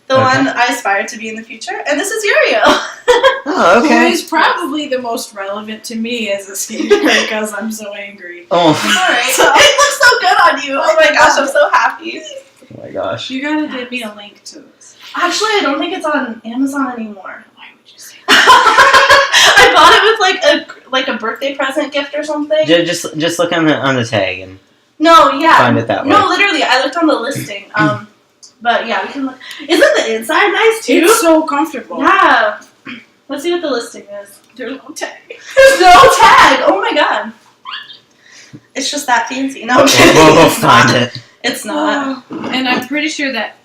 The Okay. one I aspire to be in the future, and this is Uriel. Oh, Who okay. is probably the most relevant to me as a skater because I'm so angry. Oh. Alright. It looks so good on you. Oh my gosh, I'm so happy. Oh my gosh. You gotta give me a link to this. Actually, I don't think it's on Amazon anymore. Why would you say I bought it with like a birthday present gift or something. Just look on the tag and No, yeah. find it that way. No, literally, I looked on the listing. But yeah, we can look. Isn't the inside nice too? It's so comfortable. Yeah. Let's see what the listing is. There's no tag. There's no tag. Oh my god. It's just that fancy. No, I'm kidding. We'll It's find not. it. It's not. And I'm pretty sure that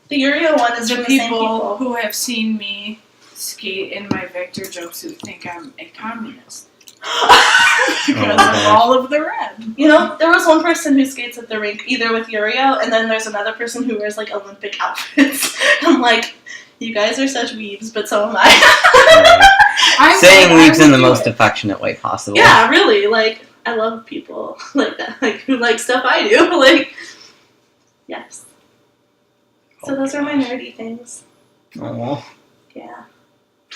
The Uriel one is the from the same people people. who have seen me skate in my Victor jumpsuit think I'm a communist. Because of gosh. all of the red. You know, there was one person who skates at the rink either with Uriel, and then there's another person who wears like Olympic outfits. I'm like, you guys are such weebs, but so am I. I'm Saying like, I weeps in would the do most it. affectionate way possible. Yeah, really. Like, I love people like that, like who like stuff I do. Like, yes. So those are my nerdy things. Oh, Yeah.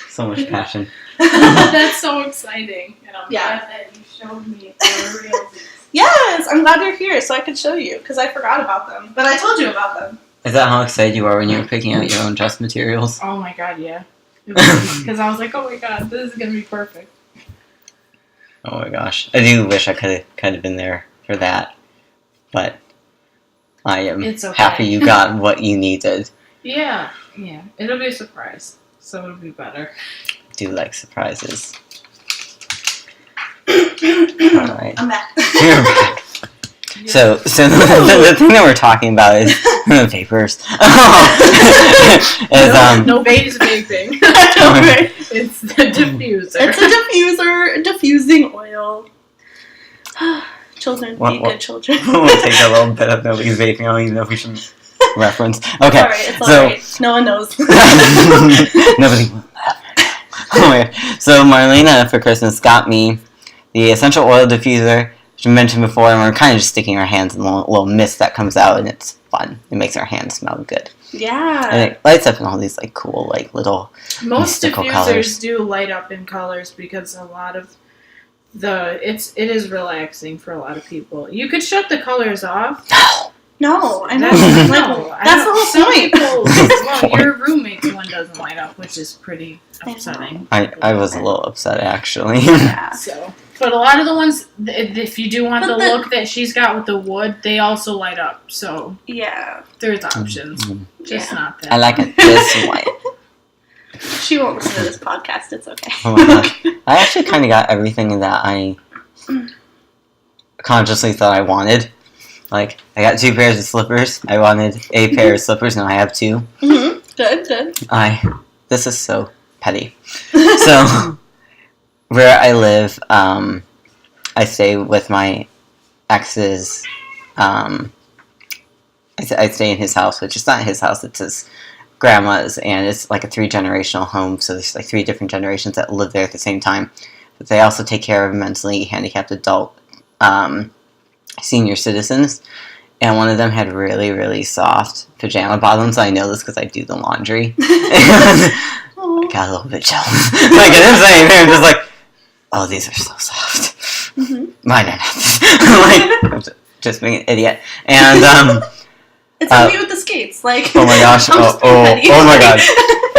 so much passion. That's so exciting. And I'm Yeah. glad that you showed me the real things. Yes, I'm glad you're here so I could show you because I forgot about them, but I told you about them. Is that how excited you are when you were picking out your own dress materials? Oh my god, yeah. Because I was like, oh my god, this is gonna be perfect. Oh my gosh. I do wish I could have been there for that. But I am It's okay. happy you got what you needed. Yeah, yeah. It'll be a surprise, so it'll be better. Do like surprises. Alright. I'm back. You're back. So the thing that we're talking about is the papers. No bait is vaping. Don't worry. It's the diffuser. It's a diffuser, diffusing oil. Children be What- good children. We'll take a little bit of nobody's vaping. I don't even know if we should reference. Okay. Alright, it's so- alright. No one knows. Nobody will laugh. So Marlena for Christmas got me the essential oil diffuser, which I mentioned before, and we're kind of just sticking our hands in the little mist that comes out, and it's fun. It makes our hands smell good. Yeah. And it lights up in all these like cool like little Most mystical diffusers colors. do light up in colors because a lot of it is relaxing for a lot of people. You could shut the colors off. No, I know. That's, Like, that's the whole some point. people, well, your roommate's one doesn't light up, which is pretty upsetting. I was a little upset actually. Yeah. So, but a lot of the ones, if you do want But the look that she's got with the wood, they also light up. So Yeah. there's options, just Yeah. not that. I like it this way. She won't listen to this podcast. It's okay. Oh my gosh. I actually kind of got everything that I consciously thought I wanted. Like, I got 2 pairs of slippers. I wanted a pair of slippers, now I have 2. Mm-hmm. Good. This is so petty. So, where I live, I stay with my ex's, I stay in his house, which is not his house, it's his grandma's, and it's like a 3-generational home, so there's like 3 different generations that live there at the same time. But they also take care of mentally handicapped adult senior citizens, and one of them had really, really soft pajama bottoms. I know this because I do the laundry. I got a little bit jealous. Like, I didn't say anything, I'm just like, oh, these are so soft. Mm-hmm. Mine are not. Like, I'm just being an idiot. And, It's like me with the skates. Like, oh my gosh. I'm just being petty. Oh my god.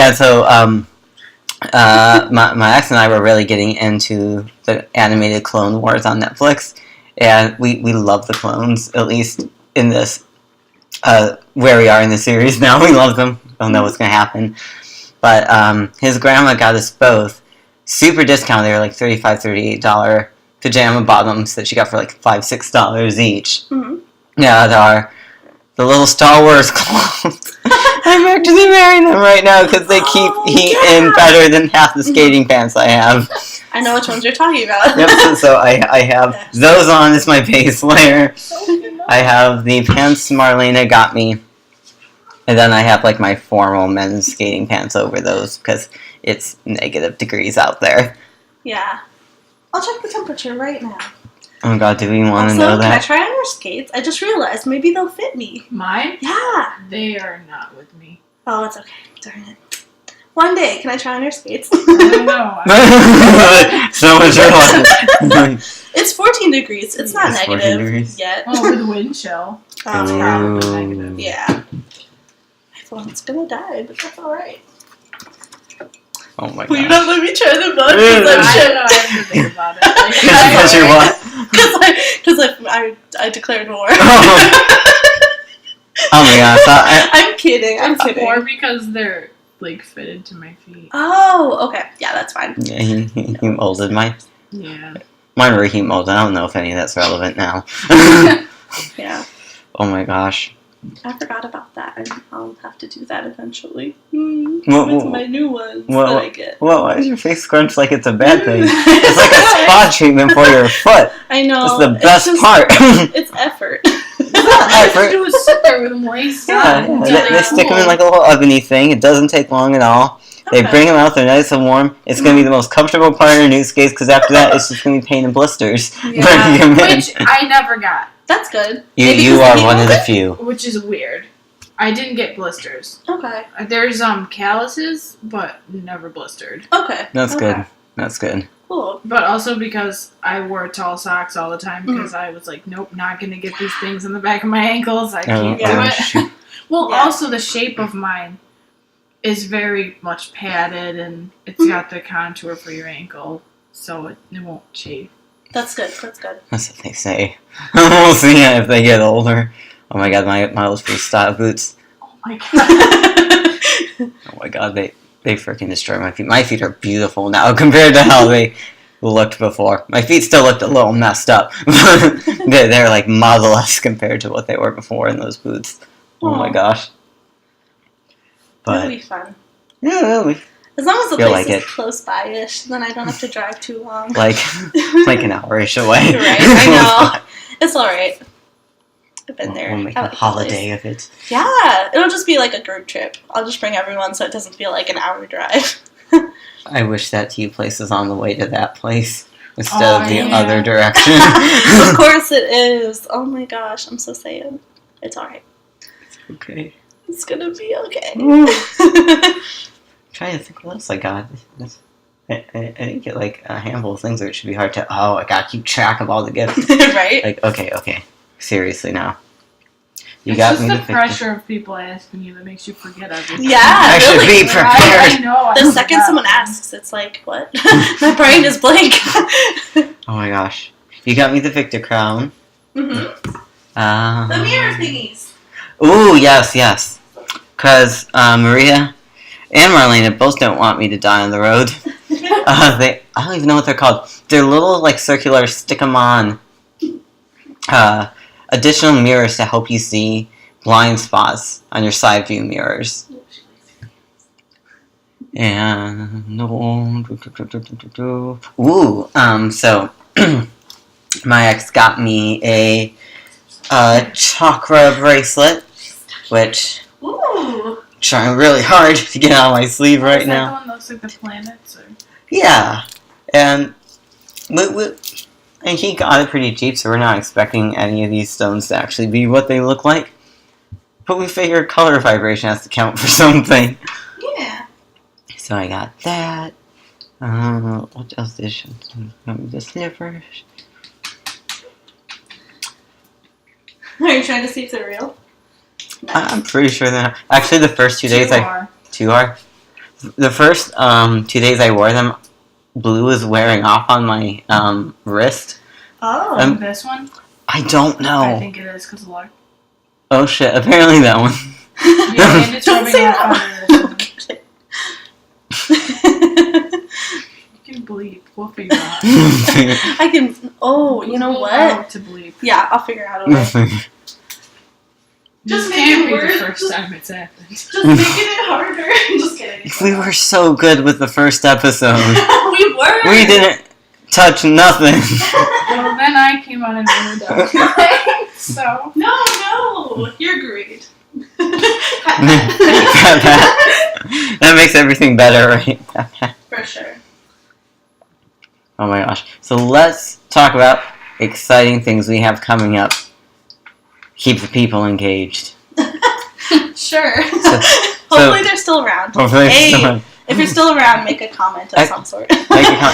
And so, my ex and I were really getting into the animated Clone Wars on Netflix, and we love the clones, at least in this, where we are in the series now. We love them. Don't know what's going to happen. But his grandma got us both super discount. They were like $35, $38 pajama bottoms that she got for like $5, $6 each. Mm-hmm. Yeah, they are the little Star Wars clones. I'm actually wearing them right now because they keep heat in better than half the skating pants I have. I know which ones you're talking about. Yep, so I have those on as my base layer. I have the pants Marlena got me. And then I have like my formal men's skating pants over those because it's negative degrees out there. Yeah. I'll check the temperature right now. Oh my god, do we want to Also, know can I that? try on your skates? I just realized maybe they'll fit me. Mine? Yeah. They are not with me. Oh, it's okay. Darn it. One day, can I try on your skates? I don't know. So much fun. It's 14 degrees. It's not It's 14 negative degrees. yet. Oh, with wind chill. Oh, Ooh. Probably negative. yeah. My phone's gonna die, but that's alright. Oh my Will you god. not let me try them on? I don't know. I Because have to think about it. Because you're what? I declared war. Oh my gosh. I'm kidding. I'm kidding. Or because they're like fitted to my feet. Oh, okay. Yeah, that's fine. Yeah, he molded mine. Yeah. Mine were heat molded. I don't know if any of that's relevant now. Yeah. Oh my gosh. I forgot about that. I'll have to do that eventually. What- With my new ones what- that I get. Well, why is your face scrunched like it's a bad thing? It's like a spa treatment for your foot. I know. It's the best just- part. It's effort. All I have Effort. to do is sit there with them laced Yeah, up. they stick them in like a little oveny thing. It doesn't take long at all. They Okay. bring them out. They're nice and warm. It's going to be the most comfortable part of your new skates because after that, it's just going to be pain and blisters. Yeah. Bringing them in. Which I never got, That's good. You Maybe 'cause are they one need of the it? few. which is weird. I didn't get blisters. Okay. There's calluses, but never blistered. Okay. That's Okay. good. That's good. Cool. But also because I wore tall socks all the time because I was like, nope, not gonna get these things in the back of my ankles. I can't yeah. do it. shoot. Well, Yeah. also the shape of mine is very much padded and it's got the contour for your ankle, so it won't chafe. That's good. That's good. That's what they say. We'll see if they get older. Oh my god, my old freestyle boots. Oh my god. Oh my god, they freaking destroy my feet. My feet are beautiful now compared to how they looked before. My feet still looked a little messed up. They're like Model-esque compared to what they were before in those boots. Oh my Aw. gosh. That'll But be fun. yeah, that'll be As long as the Feel place like is it. close by-ish, then I don't have to drive too long. like an hour-ish away. Right, I know. It's alright. I've been there. We'll make I a like the holiday place. of it. Yeah, it'll just be like a group trip. I'll just bring everyone so it doesn't feel like an hour drive. I wish that tea place is on the way to that place instead Oh, of the yeah. other direction. Of course it is. Oh my gosh, I'm so sad. It's alright. Okay. It's gonna be okay. I'm trying to think what else I got. I didn't get like a handful of things that it should be hard to. Oh, I gotta keep track of all the gifts. Right? Like, okay. Seriously now. You It's got just me the to fix pressure of people asking you that makes you forget everything. Yeah, I should really. be prepared. I know. The second someone asks, it's like, what? My brain is blank. Oh my gosh. You got me the Victor crown. Mm-hmm. The mirror thingies. Ooh, yes. Because Maria and Marlena both don't want me to die on the road. I don't even know what they're called. They're little, like, circular, stick-em-on additional mirrors to help you see blind spots on your side view mirrors. And so my ex got me a chakra bracelet, which Ooh. I'm trying really hard to get on my sleeve right Is now. that the one that looks like the planets? Or? Yeah, and and he got it pretty cheap, so we're not expecting any of these stones to actually be what they look like. But we figured color vibration has to count for something. Yeah. So I got that. What else did she got me? The slippers. Are you trying to see if they're real? I'm pretty sure they're not. Actually, the first 2 days Two are. The first 2 days I wore them, blue was wearing off on my wrist. Oh. This one? I don't know. I think it is because of luck. Oh shit! Apparently that one. Yeah, and it's Don't rubbing say off that. on You can bleep. We'll figure it out. I can. Oh, you know We'll what? go to bleep. Yeah, I'll figure out a way. Just make can't it be work. the first time it's happened. Just making it harder. Just kidding. We were so good with the first episode. We were. We didn't touch nothing. Well, then I came on and ruined everything. So. No, you're great. That makes everything better, right? For sure. Oh my gosh. So let's talk about exciting things we have coming up. Keep the people engaged. Sure. So- Hopefully they're still around. Hopefully Hey, someone- if you're still around, make a comment of some sort. Make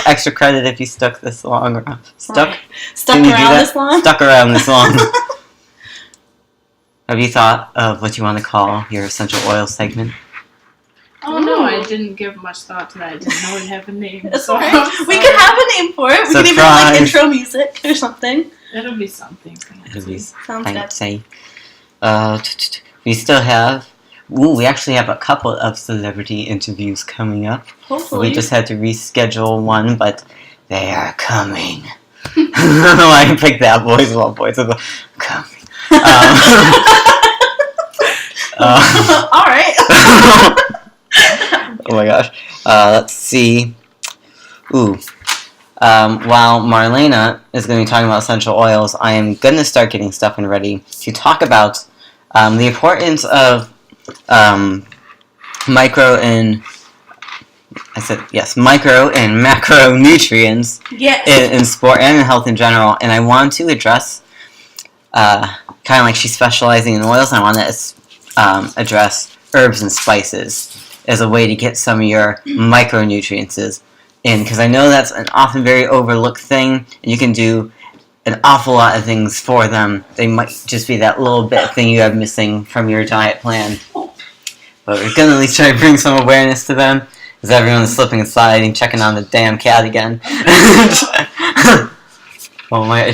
extra credit if you stuck this long around. Stuck? Right. Stuck Can you do around that? this long? Stuck around this long. Have you thought of what you want to call your essential oil segment? Oh no, I didn't give much thought to that. I didn't know it had a name. It's so alright. We could have a name for it. We could even have like Surprise. intro music or something. It'll be something. Sounds I good. would say. We still have. We actually have a couple of celebrity interviews coming up. Hopefully. We just had to reschedule one, but they are coming. I picked that voice of all voices. Coming. Alright. Oh my gosh. Let's see. While Marlena is going to be talking about essential oils, I am going to start getting stuff and ready to talk about the importance of micro and macronutrients Yes. in sport and in health in general. And I want to address, kind of like she's specializing in oils, and I want to address herbs and spices as a way to get some of your micronutrients in, because I know that's an often very overlooked thing, and you can do an awful lot of things for them. They might just be that little bit thing you have missing from your diet plan. But we're going to at least try to bring some awareness to them, because everyone's slipping and sliding, checking on the damn cat again. Oh my,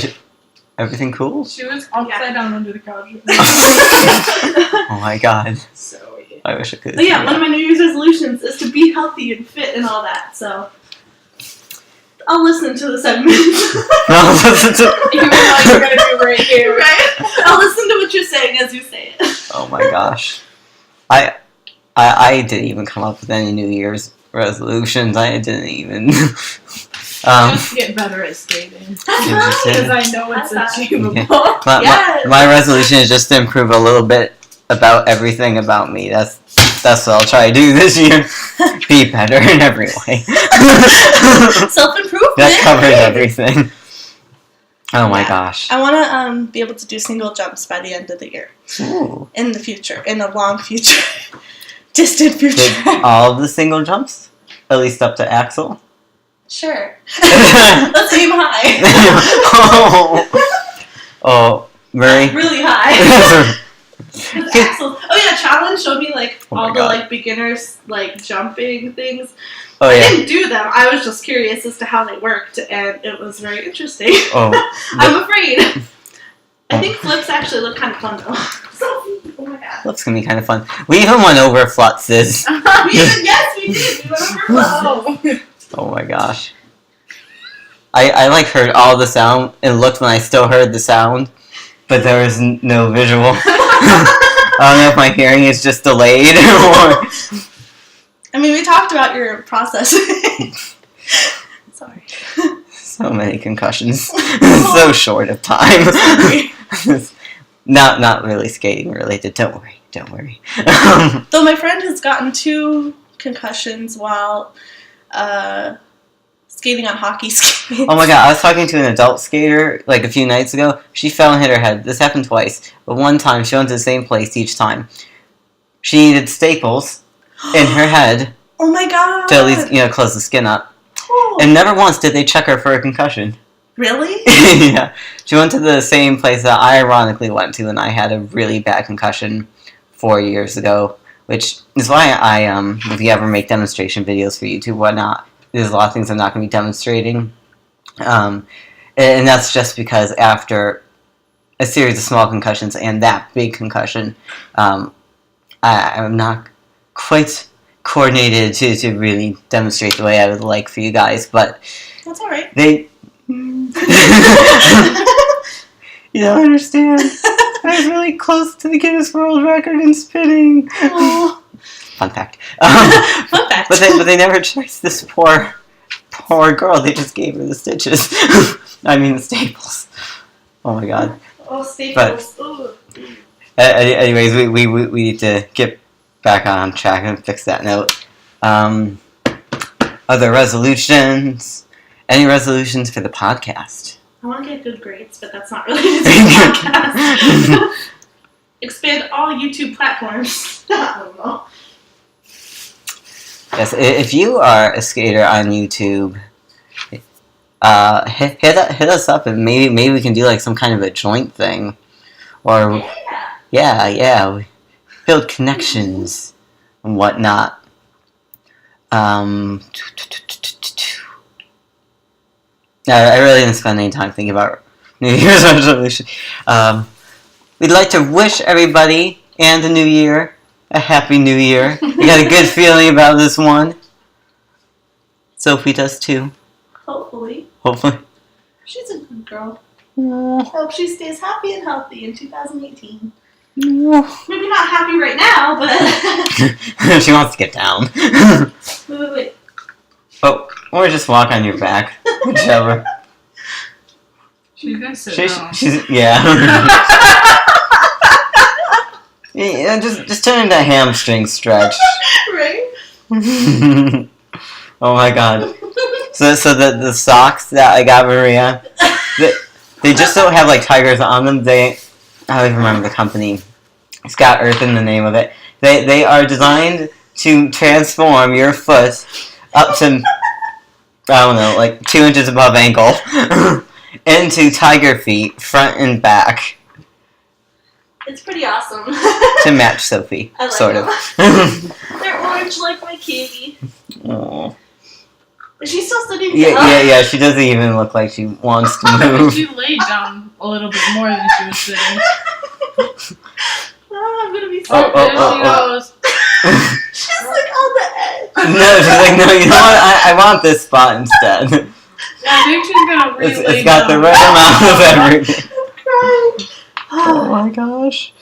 everything cool? She was upside down under the couch. Oh my god. So yeah. I wish I could. Oh yeah, one of my New Year's resolutions is to be healthy and fit and all that, so I'll listen to the segment. Even though you're gonna be right here. Right? I'll listen to what you're saying as you say it. Oh my gosh. I didn't even come up with any New Year's resolutions. I didn't even. Just get better at skating. Because I know it's achievable. My resolution is just to improve a little bit about everything about me. That's what I'll try to do this year. Be better in every way. Self-improvement. That covers everything. Oh my gosh. I want to be able to do single jumps by the end of the year. Ooh. In the future. In the long future. Distant future. Did all of the single jumps? At least up to Axel? Sure. Let's aim high. Oh, Murray? Really high. Oh yeah, Chalen showed me all the beginners jumping things. Oh I yeah. didn't do them. I was just curious as to how they worked, and it was very interesting. Oh. I'm afraid. I think flips actually look kind of fun though. So, oh my god. Flips can be kind of fun. We even went over Flutzes. Yes, we did. We went over flips. Oh my gosh. I heard all the sound and looked when I still heard the sound, but there was no visual. I don't know if my hearing is just delayed or... I mean, we talked about your process. Sorry. So many concussions. So short of time. Not really skating related. Don't worry. Though my friend has gotten 2 concussions while skating on hockey skates. Oh my god, I was talking to an adult skater a few nights ago. She fell and hit her head. This happened twice. But one time, she went to the same place each time. She needed staples in her head. Oh my god. To at least, close the skin up. Oh. And never once did they check her for a concussion. Really? Yeah. She went to the same place that I ironically went to, and I had a really bad concussion 4 years ago. Which is why if you ever make demonstration videos for YouTube, whatnot, there's a lot of things I'm not going to be demonstrating. And that's just because after a series of small concussions and that big concussion, I'm not quite coordinated to really demonstrate the way I would like for you guys, but... That's alright. You don't understand. I was really close to the Guinness World Record in spinning. Oh. Fun fact. Fun fact. But they never checked this poor girl. They just gave her the stitches. I mean the staples. Oh my god. Oh, staples. Anyways, we need to get back on track and fix that note. Other resolutions? Any resolutions for the podcast? I want to get good grades, but that's not related to the podcast. Expand all YouTube platforms. I don't know. Yes, if you are a skater on YouTube, hit us up and maybe we can do some kind of a joint thing, or we build connections and whatnot. I really didn't spend any time thinking about New Year's resolution. We'd like to wish everybody and the new year a happy new year. We got a good feeling about this one. Sophie does too. Hopefully. She's a good girl. I hope she stays happy and healthy in 2018. Maybe not happy right now, but... She wants to get down. Wait. Oh, or just walk on your back. Whichever. She's gonna sit down. Yeah, just turn into a hamstring stretch. Right? Oh my god. So the socks that I got Maria, they just don't have tigers on them. I don't even remember the company. It's got Earth in the name of it. They are designed to transform your foot up to, I don't know, 2 inches above ankle into tiger feet, front and back. It's pretty awesome. To match Sophie, I like sort of. They're orange like my kitty. Aww. Is she still sitting down? Yeah, she doesn't even look like she wants to move. She laid down a little bit more than she was sitting. Oh, I'm gonna be so There she goes. She's on the edge. No, she's no, you know what? I want this spot instead. I think she's gonna really It's got the right amount of everything. I'm crying. Oh my gosh.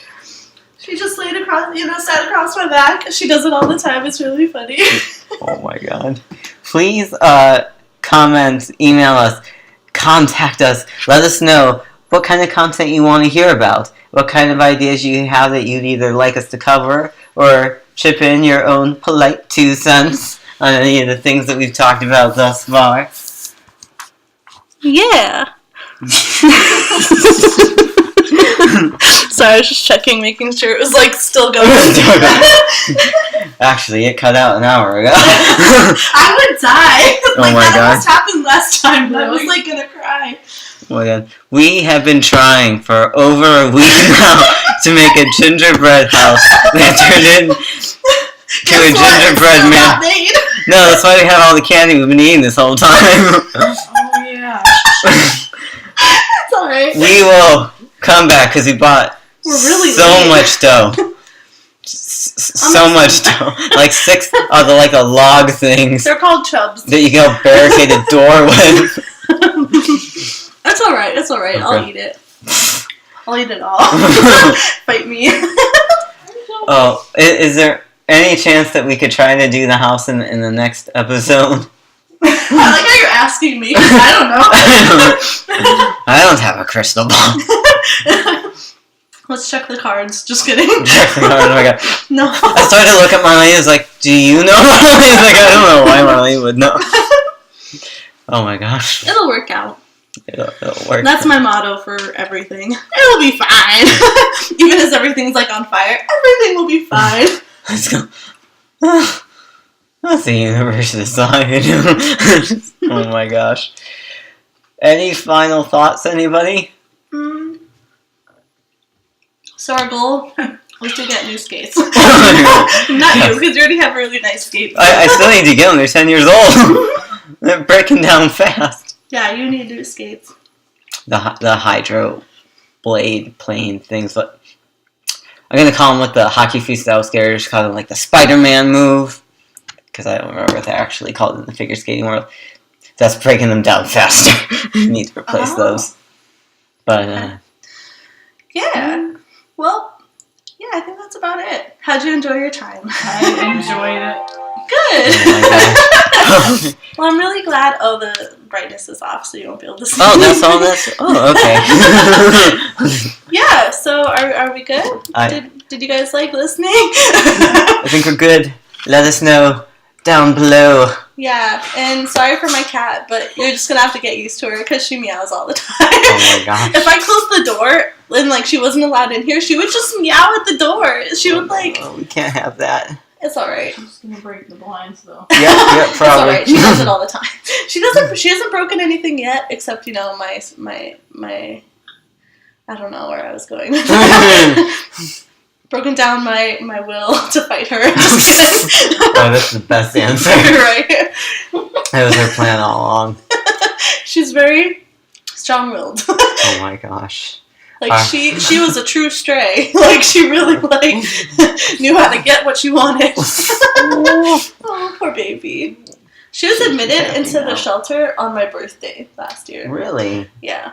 She just sat across my back. She does it all the time. It's really funny. Oh my god. Please comment, email us, contact us, let us know what kind of content you want to hear about, what kind of ideas you have that you'd either like us to cover or chip in your own polite 2 cents on any of the things that we've talked about thus far. Yeah. Sorry, I was just checking, making sure it was like still going. Actually, it cut out an hour ago. I would die. Oh my that God. almost happened last time. I was Really? like gonna cry. Oh my God. We have been trying for over a week now to make a gingerbread house that turned into a gingerbread man. No, that's why we have all the candy we've been eating this whole time. Oh yeah. It's alright. We will come back because we bought We're really so late. much dough. So much dough. Like 6 of the like a log things They're called chubs. that you can barricade a door with. That's alright. It's alright. Okay. I'll eat it. I'll eat it all. Fight me. Oh, is there any chance that we could try to do the house in the next episode? I like how you're asking me. I don't know. I don't have a crystal ball. Let's check the cards. Just kidding. Oh my God. No. I started to look at Marlena. I was like, "Do you know?" Marlena? Like, I don't know why Marlena would know. Oh my gosh. It'll work out. It'll work. That's my motto for everything. It'll be fine. Even as everything's like on fire, everything will be fine. Let's go. That's the universe decide. Oh my gosh. Any final thoughts, anybody? So our goal was to get new skates. Not you, because you already have really nice skates. I still need to get them. They're 10 years old. They're breaking down fast. Yeah, you need new skates. The hydro blade plane things, but I'm gonna call them like the hockey freestyle skaters, call them like the Spider-Man move, because I don't remember what they're actually called in the figure skating world. That's breaking them down faster. You need to replace those. But Yeah. Well, yeah, I think that's about it. How'd you enjoy your time? I enjoyed it. Good. Oh my Well, I'm really glad. Oh, the brightness is off, so you won't be able to see. oh, that's all this. Oh, okay. Yeah. So, are we good? Did you guys like listening? I think we're good. Let us know down below. Yeah, and sorry for my cat, but you're just gonna have to get used to her because she meows all the time. Oh my gosh. If I closed the door and like she wasn't allowed in here, she would just meow at the door. She would like. Oh, we can't have that. It's all right. I'm just gonna break the blinds though. Yep, It's all probably. right. She does it all the time. She hasn't broken anything yet, except my I don't know where I was going. Broken down my will to fight her. Just kidding. Oh, that's the best answer. Right. That was her plan all along. She's very strong-willed. Oh my gosh. Like she was a true stray. Like she really like knew how to get what she wanted. Oh, poor baby. She was admitted into the shelter on my birthday last year. Really? Yeah.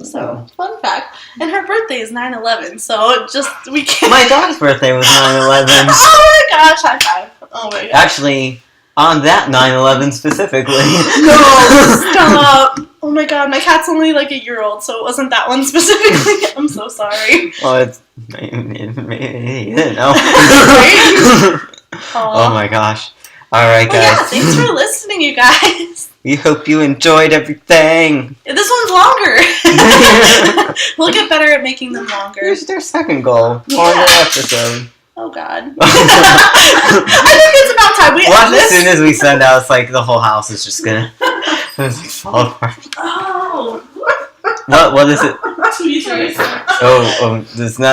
So, fun fact. And her birthday is 9/11, so we can't. My dog's birthday was 9/11. Oh my gosh, high five. Oh my gosh. Actually, on that 9/11 specifically. No, stop. Oh my god, my cat's only like a year old, so it wasn't that one specifically. I'm so sorry. Well, it's... Maybe you didn't know. Oh my gosh. Alright, Well, yeah, guys. thanks for listening, you guys. We hope you enjoyed everything. This one's longer. We'll get better at making them longer. Here's their second goal. Yeah. Longer episode. Oh god. I think it's about time we Watch end as this. soon as we send out, it's like the whole house is just gonna fall apart. Oh. What is it? Sweet choice. Oh,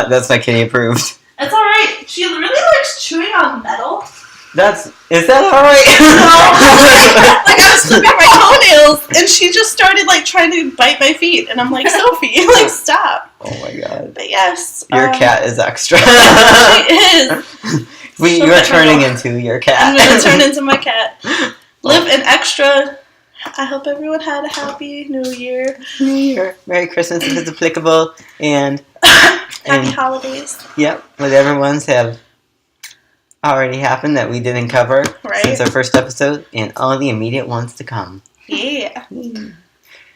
that's my kitty approved. It's alright. She really likes chewing on metal. Is that alright? Like I was clipping my toenails and she just started like trying to bite my feet and I'm like, Sophie, like stop. Oh my god. But yes. Your cat is extra. She is. You're turning into your cat. I'm gonna turn into my cat. Live an extra. I hope everyone had a happy New Year. New Year. Merry Christmas if it's applicable. And Happy holidays. Yep, whatever ones have already happened that we didn't cover Right. since our first episode, and all the immediate ones to come. Yeah.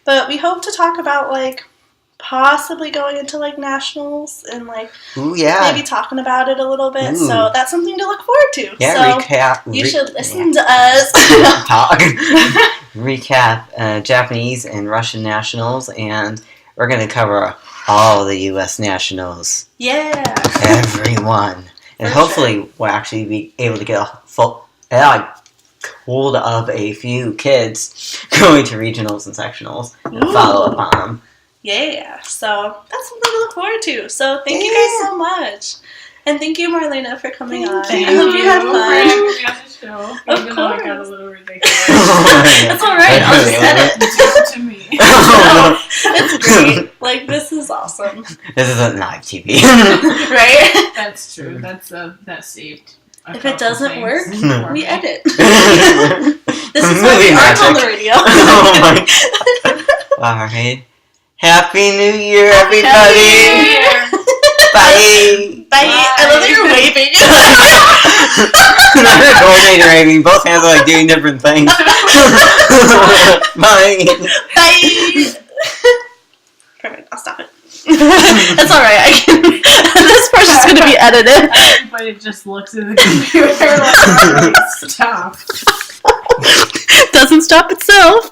But we hope to talk about like possibly going into like nationals and like Ooh, yeah. maybe talking about it a little bit. Ooh. So that's something to look forward to. Yeah, So you should listen to us. Talk. Recap Japanese and Russian nationals, and we're going to cover all the U.S. nationals. Yeah. Everyone. And For hopefully we'll actually be able to get a full hold of a few kids going to regionals and sectionals and follow up on them. Yeah. So that's something to look forward to. So thank you guys so much. And thank you, Marlena, for coming on. Thank I hope you had for fun. having me on the show. Of Even though I got a course. little ridiculous. That's alright. I'll just edit. Do to me. It's great. Like, this is awesome. This isn't live TV. Right? That's true. That's saved. A If it couple doesn't things work, for we me. edit. This is why Movie we aren't on magic. the radio. Oh my. Alright. Happy New Year, everybody! Bye! Bye. I love that you're waving. Not coordinator waving. Both hands are like doing different things. Bye! Bye. Perfect. I'll stop it. That's alright. I can. This portion's gonna be edited. Everybody just looks at the computer like, stop. Doesn't stop itself.